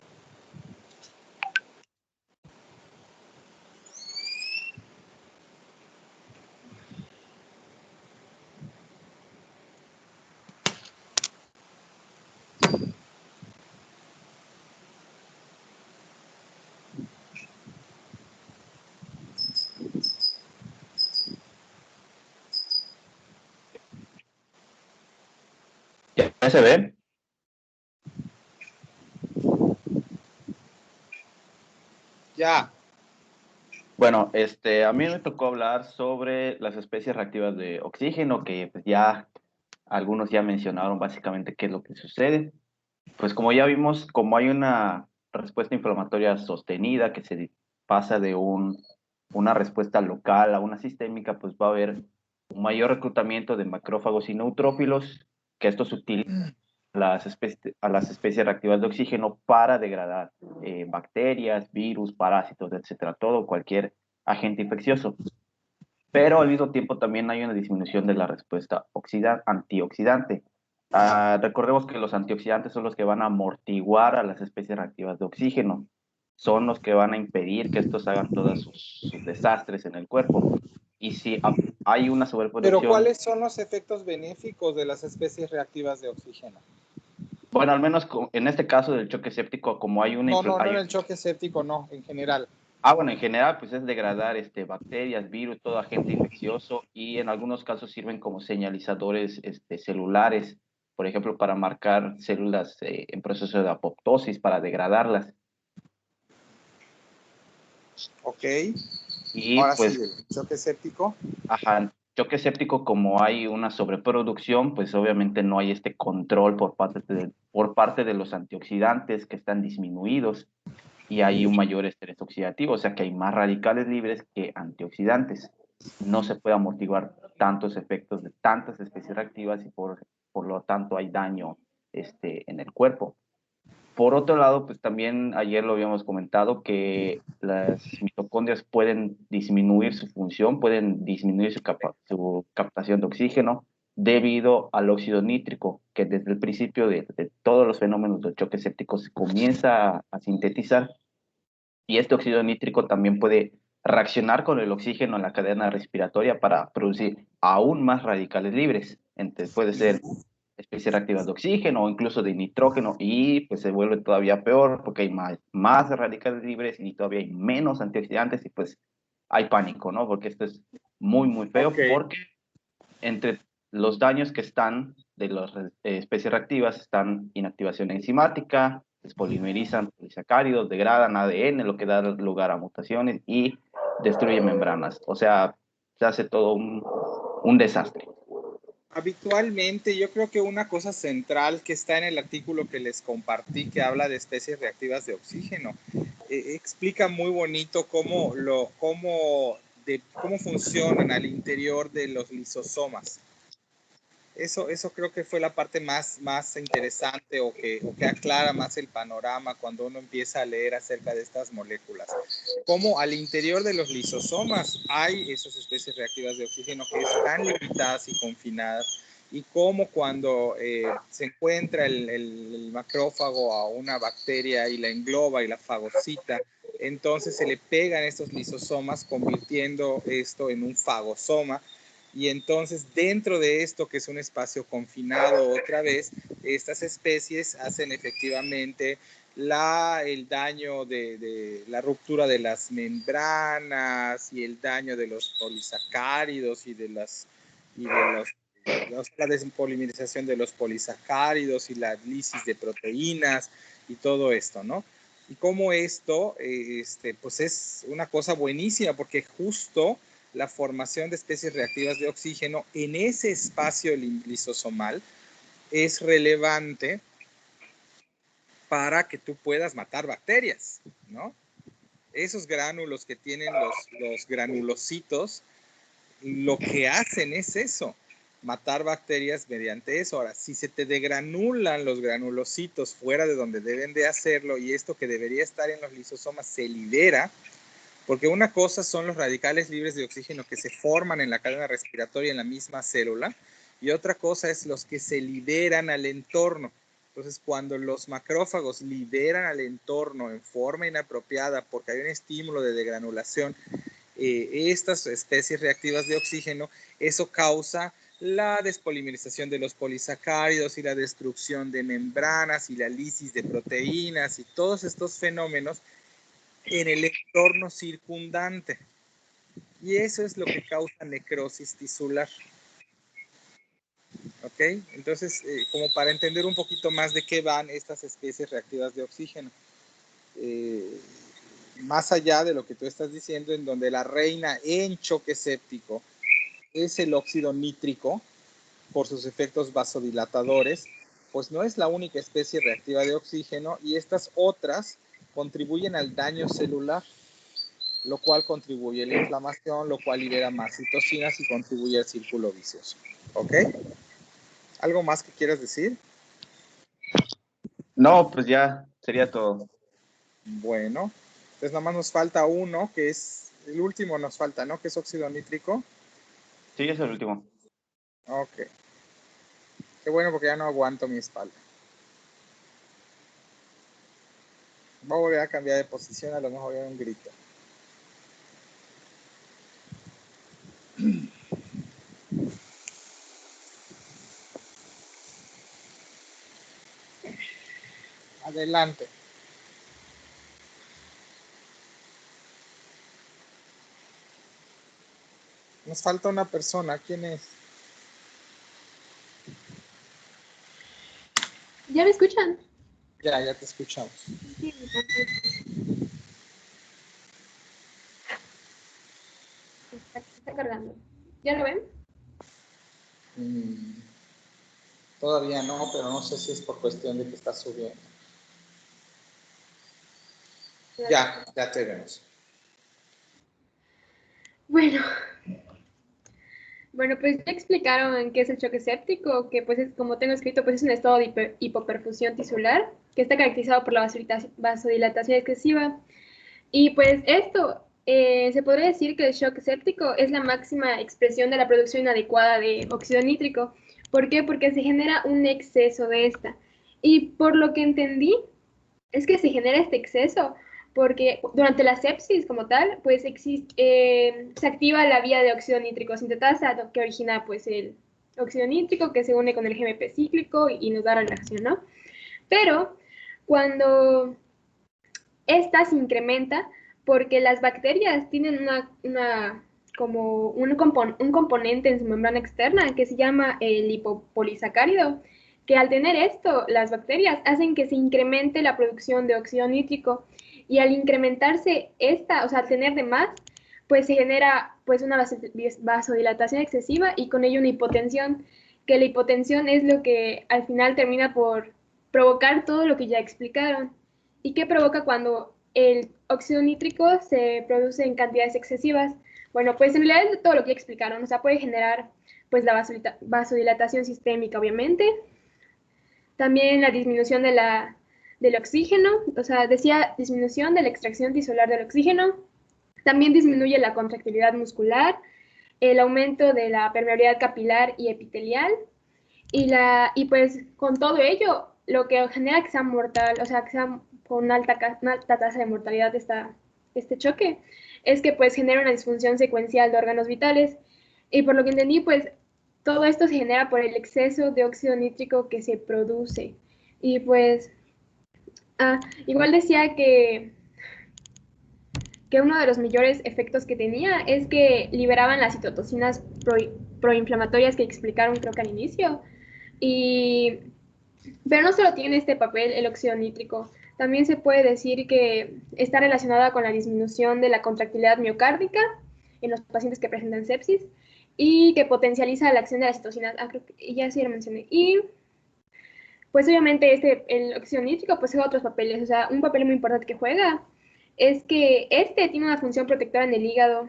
¿Ya se ve? Ya. Bueno, a mí me tocó hablar sobre las especies reactivas de oxígeno, que pues, ya algunos ya mencionaron básicamente qué es lo que sucede. Pues como ya vimos, como hay una respuesta inflamatoria sostenida que se pasa de una respuesta local a una sistémica, pues va a haber un mayor reclutamiento de macrófagos y neutrófilos, que estos utilizan a las especies reactivas de oxígeno para degradar bacterias, virus, parásitos, etcétera, todo, cualquier agente infeccioso. Pero al mismo tiempo también hay una disminución de la respuesta antioxidante. Recordemos que los antioxidantes son los que van a amortiguar a las especies reactivas de oxígeno, son los que van a impedir que estos hagan todos sus desastres en el cuerpo. Y si hay una sobreproducción... Pero ¿cuáles son los efectos benéficos de las especies reactivas de oxígeno? Bueno, al menos en este caso del choque séptico, como hay una... No en el choque séptico, no, en general. Bueno, en general, pues es degradar bacterias, virus, todo agente infeccioso, y en algunos casos sirven como señalizadores celulares, por ejemplo, para marcar células en proceso de apoptosis, para degradarlas. Ok. Y ahora pues, sí, el choque séptico. Ajá, choque séptico, como hay una sobreproducción, pues obviamente no hay este control por parte de los antioxidantes que están disminuidos, y hay un mayor estrés oxidativo, o sea que hay más radicales libres que antioxidantes. No se puede amortiguar tantos efectos de tantas especies reactivas y por lo tanto hay daño en el cuerpo. Por otro lado, pues también ayer lo habíamos comentado que las mitocondrias pueden disminuir su función, pueden disminuir su captación de oxígeno debido al óxido nítrico, que desde el principio de todos los fenómenos del choque séptico se comienza a sintetizar, y este óxido nítrico también puede reaccionar con el oxígeno en la cadena respiratoria para producir aún más radicales libres. Entonces puede ser especies reactivas de oxígeno o incluso de nitrógeno, y pues se vuelve todavía peor porque hay más radicales libres y todavía hay menos antioxidantes, y pues hay pánico, ¿no? Porque esto es muy, muy feo, porque entre los daños que están de las especies reactivas están inactivación enzimática, despolimerizan polisacáridos, degradan ADN, lo que da lugar a mutaciones y destruye membranas. O sea, se hace todo un desastre. Habitualmente, yo creo que una cosa central que está en el artículo que les compartí, que habla de especies reactivas de oxígeno, explica muy bonito cómo funcionan al interior de los lisosomas. Eso creo que fue la parte más interesante o que aclara más el panorama cuando uno empieza a leer acerca de estas moléculas. Cómo al interior de los lisosomas hay esas especies reactivas de oxígeno que están limitadas y confinadas, y cómo cuando se encuentra el macrófago a una bacteria y la engloba y la fagocita, entonces se le pegan estos lisosomas, convirtiendo esto en un fagosoma. Y entonces dentro de esto, que es un espacio confinado otra vez, estas especies hacen efectivamente el daño de la ruptura de las membranas y el daño de los polisacáridos y la despolimerización de los polisacáridos y la lisis de proteínas y todo esto, ¿no? Y como esto, pues es una cosa buenísima, porque justo la formación de especies reactivas de oxígeno en ese espacio lisosomal es relevante para que tú puedas matar bacterias, ¿no? Esos gránulos que tienen los granulocitos, lo que hacen es eso, matar bacterias mediante eso. Ahora, si se te degranulan los granulocitos fuera de donde deben de hacerlo, y esto que debería estar en los lisosomas se libera, Porque una cosa son los radicales libres de oxígeno que se forman en la cadena respiratoria en la misma célula, y otra cosa es los que se liberan al entorno. Entonces, cuando los macrófagos liberan al entorno en forma inapropiada porque hay un estímulo de degranulación, estas especies reactivas de oxígeno, eso causa la despolimerización de los polisacáridos y la destrucción de membranas y la lisis de proteínas y todos estos fenómenos en el entorno circundante. Y eso es lo que causa necrosis tisular. ¿Ok? Entonces, como para entender un poquito más de qué van estas especies reactivas de oxígeno. Más allá de lo que tú estás diciendo, en donde la reina en choque séptico es el óxido nítrico por sus efectos vasodilatadores, pues no es la única especie reactiva de oxígeno, y estas otras contribuyen al daño celular, lo cual contribuye a la inflamación, lo cual libera más citocinas y contribuye al círculo vicioso. ¿Ok? ¿Algo más que quieras decir? No, pues ya sería todo. Bueno, entonces nada más nos falta uno, que es el último nos falta, ¿no? Que es óxido nítrico. Sí, es el último. Ok. Qué bueno, porque ya no aguanto mi espalda. Voy a volver a cambiar de posición, a lo mejor voy a un grito. Adelante. Nos falta una persona. ¿Quién es? ¿Ya me escuchan? Ya te escuchamos. Sí, está cargando. ¿Ya lo ven? Todavía no, pero no sé si es por cuestión de que está subiendo. Ya te vemos. Bueno, pues ya explicaron qué es el choque séptico, que pues es, como tengo escrito, pues es un estado de hipoperfusión tisular, que está caracterizado por la vasodilatación excesiva. Y pues esto, se podría decir que el shock séptico es la máxima expresión de la producción inadecuada de óxido nítrico. ¿Por qué? Porque se genera un exceso de esta. Y por lo que entendí, es que se genera este exceso porque durante la sepsis como tal, pues se activa la vía de óxido nítrico sintetasa que origina pues el óxido nítrico que se une con el GMP cíclico y nos da la reacción, ¿no? Pero cuando esta se incrementa porque las bacterias tienen como un componente en su membrana externa que se llama el lipopolisacárido, que al tener esto, las bacterias hacen que se incremente la producción de óxido nítrico, y al incrementarse esta, o sea, al tener de más, pues se genera pues una vasodilatación excesiva y con ello una hipotensión, que la hipotensión es lo que al final termina por provocar todo lo que ya explicaron. ¿Y qué provoca cuando el óxido nítrico se produce en cantidades excesivas? Bueno, pues en realidad es todo lo que ya explicaron, o sea, puede generar pues la vasodilatación sistémica, obviamente, también la disminución del oxígeno, o sea, decía disminución de la extracción tisular del oxígeno, también disminuye la contractilidad muscular, el aumento de la permeabilidad capilar y epitelial, y pues con todo ello, lo que genera que sea mortal, o sea, que sea con una alta tasa de mortalidad este choque, es que pues genera una disfunción secuencial de órganos vitales, y por lo que entendí, pues todo esto se genera por el exceso de óxido nítrico que se produce. Y pues, igual decía que uno de los mayores efectos que tenía es que liberaban las citotocinas proinflamatorias que explicaron creo que al inicio. Pero no solo tiene este papel el óxido nítrico, también se puede decir que está relacionada con la disminución de la contractilidad miocárdica en los pacientes que presentan sepsis y que potencializa la acción de las citocinas. Creo que ya sí lo mencioné. Y pues obviamente el óxido nítrico pues juega otros papeles, o sea, un papel muy importante que juega es que tiene una función protectora en el hígado.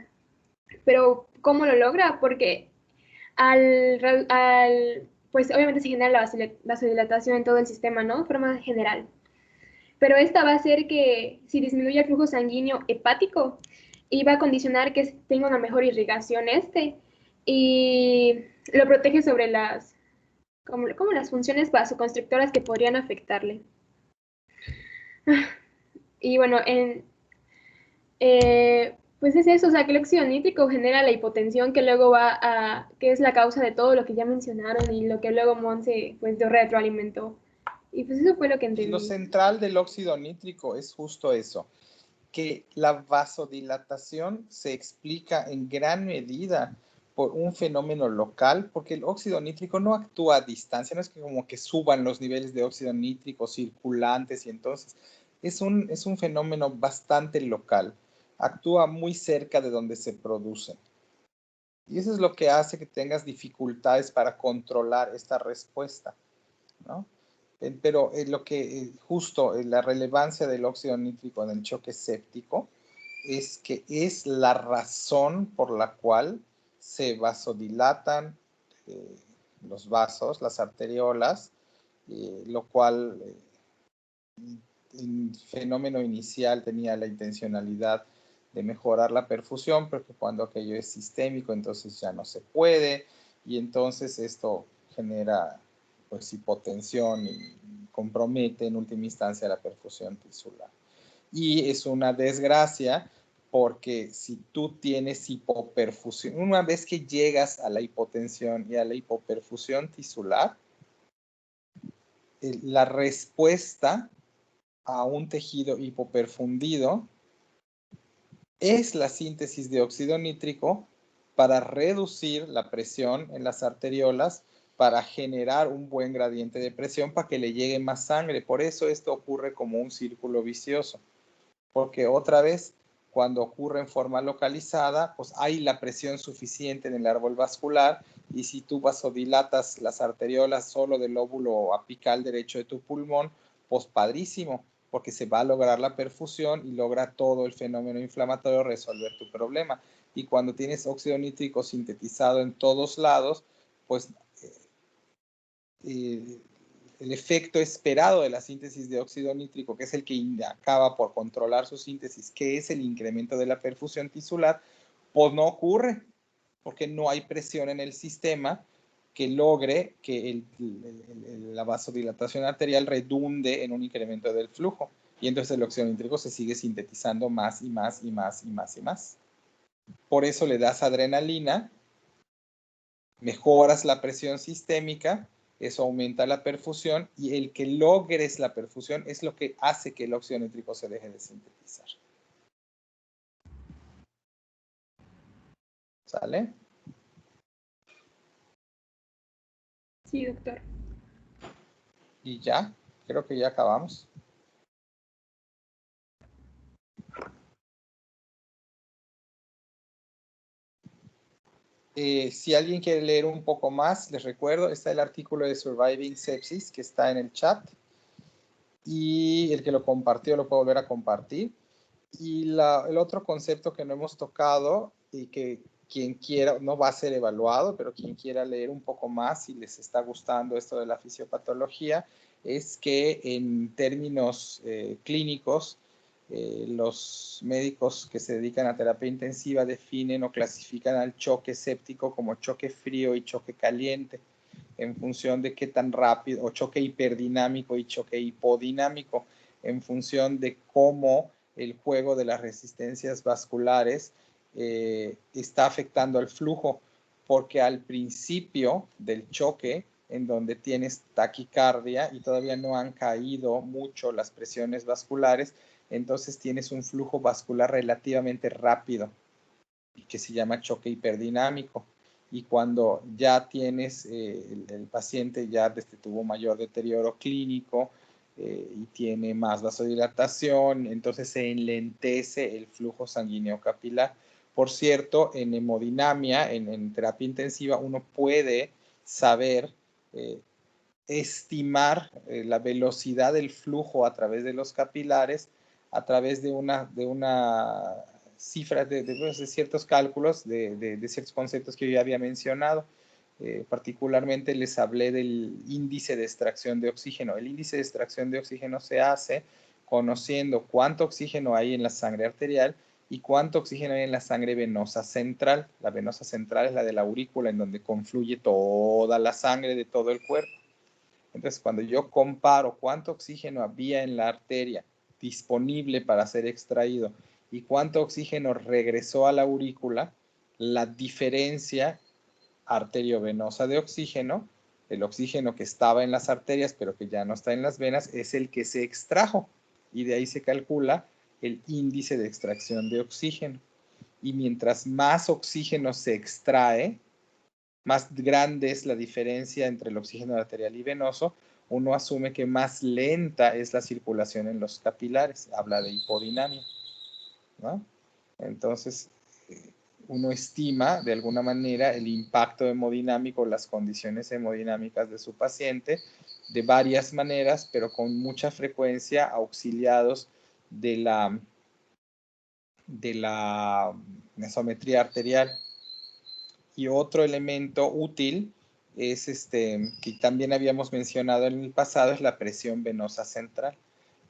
Pero ¿cómo lo logra? Porque pues obviamente se genera la vasodilatación en todo el sistema, ¿no? De forma general. Pero esta va a hacer que si disminuye el flujo sanguíneo hepático, y va a condicionar que tenga una mejor irrigación y lo protege sobre como las funciones vasoconstrictoras que podrían afectarle. Y bueno, pues es eso, o sea, que el óxido nítrico genera la hipotensión que luego que es la causa de todo lo que ya mencionaron y lo que luego Monse pues retroalimentó. Y pues eso fue lo que entendí. Lo central del óxido nítrico es justo eso, que la vasodilatación se explica en gran medida por un fenómeno local, porque el óxido nítrico no actúa a distancia, no es que como que suban los niveles de óxido nítrico circulantes y entonces es un fenómeno bastante local, actúa muy cerca de donde se produce. Y eso es lo que hace que tengas dificultades para controlar esta respuesta, ¿no? Pero justo la relevancia del óxido nítrico en el choque séptico es que es la razón por la cual se vasodilatan los vasos, las arteriolas, lo cual en fenómeno inicial tenía la intencionalidad de mejorar la perfusión, porque cuando aquello es sistémico entonces ya no se puede y entonces esto genera pues hipotensión y compromete en última instancia la perfusión tisular. Y es una desgracia porque si tú tienes hipoperfusión, una vez que llegas a la hipotensión y a la hipoperfusión tisular, la respuesta a un tejido hipoperfundido es la síntesis de óxido nítrico para reducir la presión en las arteriolas, para generar un buen gradiente de presión para que le llegue más sangre. Por eso esto ocurre como un círculo vicioso. Porque otra vez, cuando ocurre en forma localizada, pues hay la presión suficiente en el árbol vascular y si tú vasodilatas las arteriolas solo del lóbulo apical derecho de tu pulmón, pues padrísimo, porque se va a lograr la perfusión y logra todo el fenómeno inflamatorio resolver tu problema. Y cuando tienes óxido nítrico sintetizado en todos lados, pues el efecto esperado de la síntesis de óxido nítrico, que es el que acaba por controlar su síntesis, que es el incremento de la perfusión tisular, pues no ocurre, porque no hay presión en el sistema que logre que la vasodilatación arterial redunde en un incremento del flujo. Y entonces el óxido nítrico se sigue sintetizando más y más y más y más y más. Por eso le das adrenalina, mejoras la presión sistémica, eso aumenta la perfusión y el que logres la perfusión es lo que hace que el óxido nítrico se deje de sintetizar. ¿Sale? Sí, doctor. Y ya, creo que ya acabamos. Si alguien quiere leer un poco más, les recuerdo, está el artículo de Surviving Sepsis que está en el chat. Y el que lo compartió lo puedo volver a compartir. Y el otro concepto que no hemos tocado y que quien quiera, no va a ser evaluado, pero quien quiera leer un poco más si les está gustando esto de la fisiopatología, es que en términos clínicos, los médicos que se dedican a terapia intensiva definen o clasifican al choque séptico como choque frío y choque caliente, en función de qué tan rápido, o choque hiperdinámico y choque hipodinámico, en función de cómo el juego de las resistencias vasculares está afectando al flujo, porque al principio del choque, en donde tienes taquicardia y todavía no han caído mucho las presiones vasculares, entonces tienes un flujo vascular relativamente rápido, que se llama choque hiperdinámico. Y cuando ya tienes, el paciente ya tuvo mayor deterioro clínico y tiene más vasodilatación, entonces se enlentece el flujo sanguíneo capilar. Por cierto, en hemodinamia, en terapia intensiva, uno puede saber estimar la velocidad del flujo a través de los capilares, a través de una cifra de ciertos cálculos, de ciertos conceptos que yo ya había mencionado. Particularmente les hablé del índice de extracción de oxígeno. El índice de extracción de oxígeno se hace conociendo cuánto oxígeno hay en la sangre arterial y cuánto oxígeno hay en la sangre venosa central. La venosa central es la de la aurícula, en donde confluye toda la sangre de todo el cuerpo. Entonces, cuando yo comparo cuánto oxígeno había en la arteria disponible para ser extraído y cuánto oxígeno regresó a la aurícula, la diferencia arteriovenosa de oxígeno, el oxígeno que estaba en las arterias pero que ya no está en las venas, es el que se extrajo, y de ahí se calcula el índice de extracción de oxígeno. Y mientras más oxígeno se extrae, más grande es la diferencia entre el oxígeno arterial y venoso, uno asume que más lenta es la circulación en los capilares, habla de hipodinamia, ¿no? Entonces, uno estima de alguna manera el impacto hemodinámico, las condiciones hemodinámicas de su paciente de varias maneras, pero con mucha frecuencia auxiliados de la mesometría arterial. Y otro elemento útil es que también habíamos mencionado en el pasado, es la presión venosa central,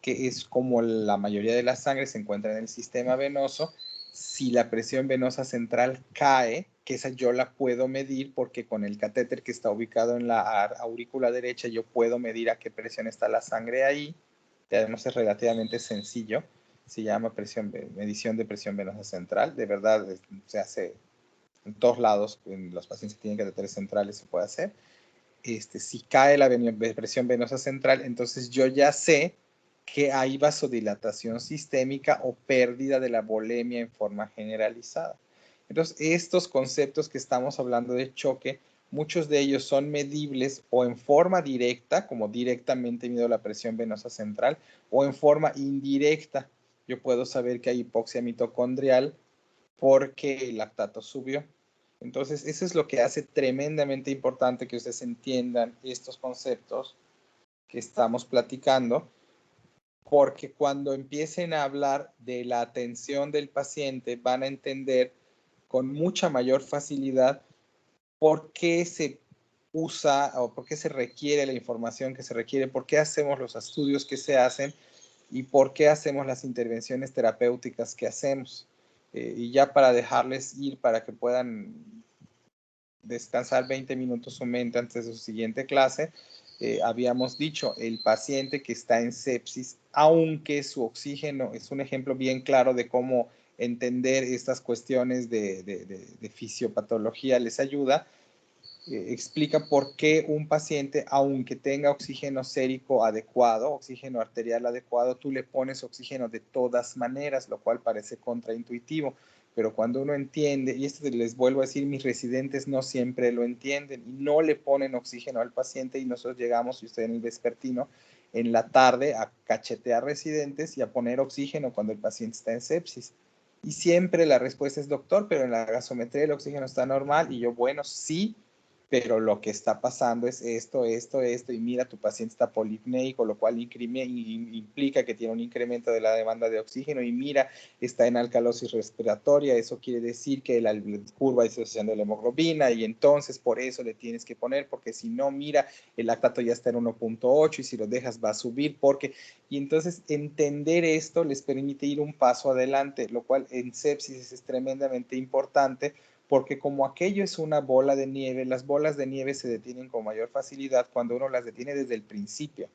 que es como la mayoría de la sangre se encuentra en el sistema venoso. Si la presión venosa central cae, que esa yo la puedo medir porque con el catéter que está ubicado en la aurícula derecha yo puedo medir a qué presión está la sangre ahí. Además es relativamente sencillo, se llama medición de presión venosa central. De verdad se hace en todos lados, en los pacientes que tienen catéteres centrales se puede hacer. Si cae la presión venosa central, entonces yo ya sé que hay vasodilatación sistémica o pérdida de la volemia en forma generalizada. Entonces, estos conceptos que estamos hablando de choque, muchos de ellos son medibles o en forma directa, como directamente mido la presión venosa central, o en forma indirecta. Yo puedo saber que hay hipoxia mitocondrial porque el lactato subió. Entonces, eso es lo que hace tremendamente importante que ustedes entiendan estos conceptos que estamos platicando, porque cuando empiecen a hablar de la atención del paciente van a entender con mucha mayor facilidad por qué se usa o por qué se requiere la información que se requiere, por qué hacemos los estudios que se hacen y por qué hacemos las intervenciones terapéuticas que hacemos. Y ya para dejarles ir, para que puedan descansar 20 minutos su mente antes de su siguiente clase, habíamos dicho, el paciente que está en sepsis, aunque su oxígeno es un ejemplo bien claro de cómo entender estas cuestiones de fisiopatología les ayuda, explica por qué un paciente, aunque tenga oxígeno sérico adecuado, oxígeno arterial adecuado, tú le pones oxígeno de todas maneras, lo cual parece contraintuitivo. Pero cuando uno entiende, y esto les vuelvo a decir, mis residentes no siempre lo entienden y no le ponen oxígeno al paciente, y nosotros llegamos, y usted en el vespertino, en la tarde a cachetear residentes y a poner oxígeno cuando el paciente está en sepsis. Y siempre la respuesta es, doctor, pero en la gasometría el oxígeno está normal. Y yo, bueno, sí, pero lo que está pasando es esto, y mira, tu paciente está polipneico, lo cual implica que tiene un incremento de la demanda de oxígeno, y mira, está en alcalosis respiratoria, eso quiere decir que la curva de disociación de la hemoglobina, y entonces por eso le tienes que poner, porque si no, mira, el lactato ya está en 1.8, y si lo dejas va a subir, y entonces entender esto les permite ir un paso adelante, lo cual en sepsis es tremendamente importante, porque como aquello es una bola de nieve, las bolas de nieve se detienen con mayor facilidad cuando uno las detiene desde el principio.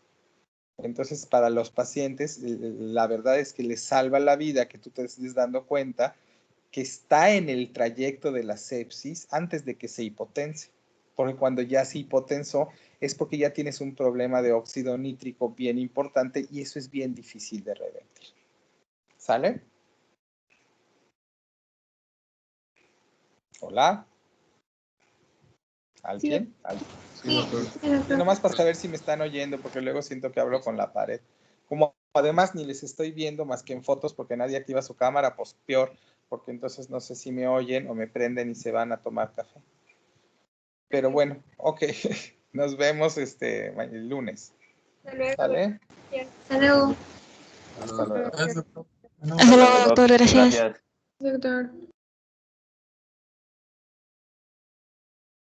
Entonces, para los pacientes, la verdad es que les salva la vida que tú te estés dando cuenta que está en el trayecto de la sepsis antes de que se hipotense. Porque cuando ya se hipotensó es porque ya tienes un problema de óxido nítrico bien importante, y eso es bien difícil de revertir. ¿Sale? Hola. ¿Alguien? Sí, doctor. Sí, nomás para saber si me están oyendo, porque luego siento que hablo con la pared. Como además ni les estoy viendo más que en fotos porque nadie activa su cámara, pues peor, porque entonces no sé si me oyen o me prenden y se van a tomar café. Pero bueno, ok. Nos vemos el lunes. ¿Sale? Hasta luego. Hasta luego. Gracias, doctor. Hasta luego, doctor. Gracias. Gracias. Doctor.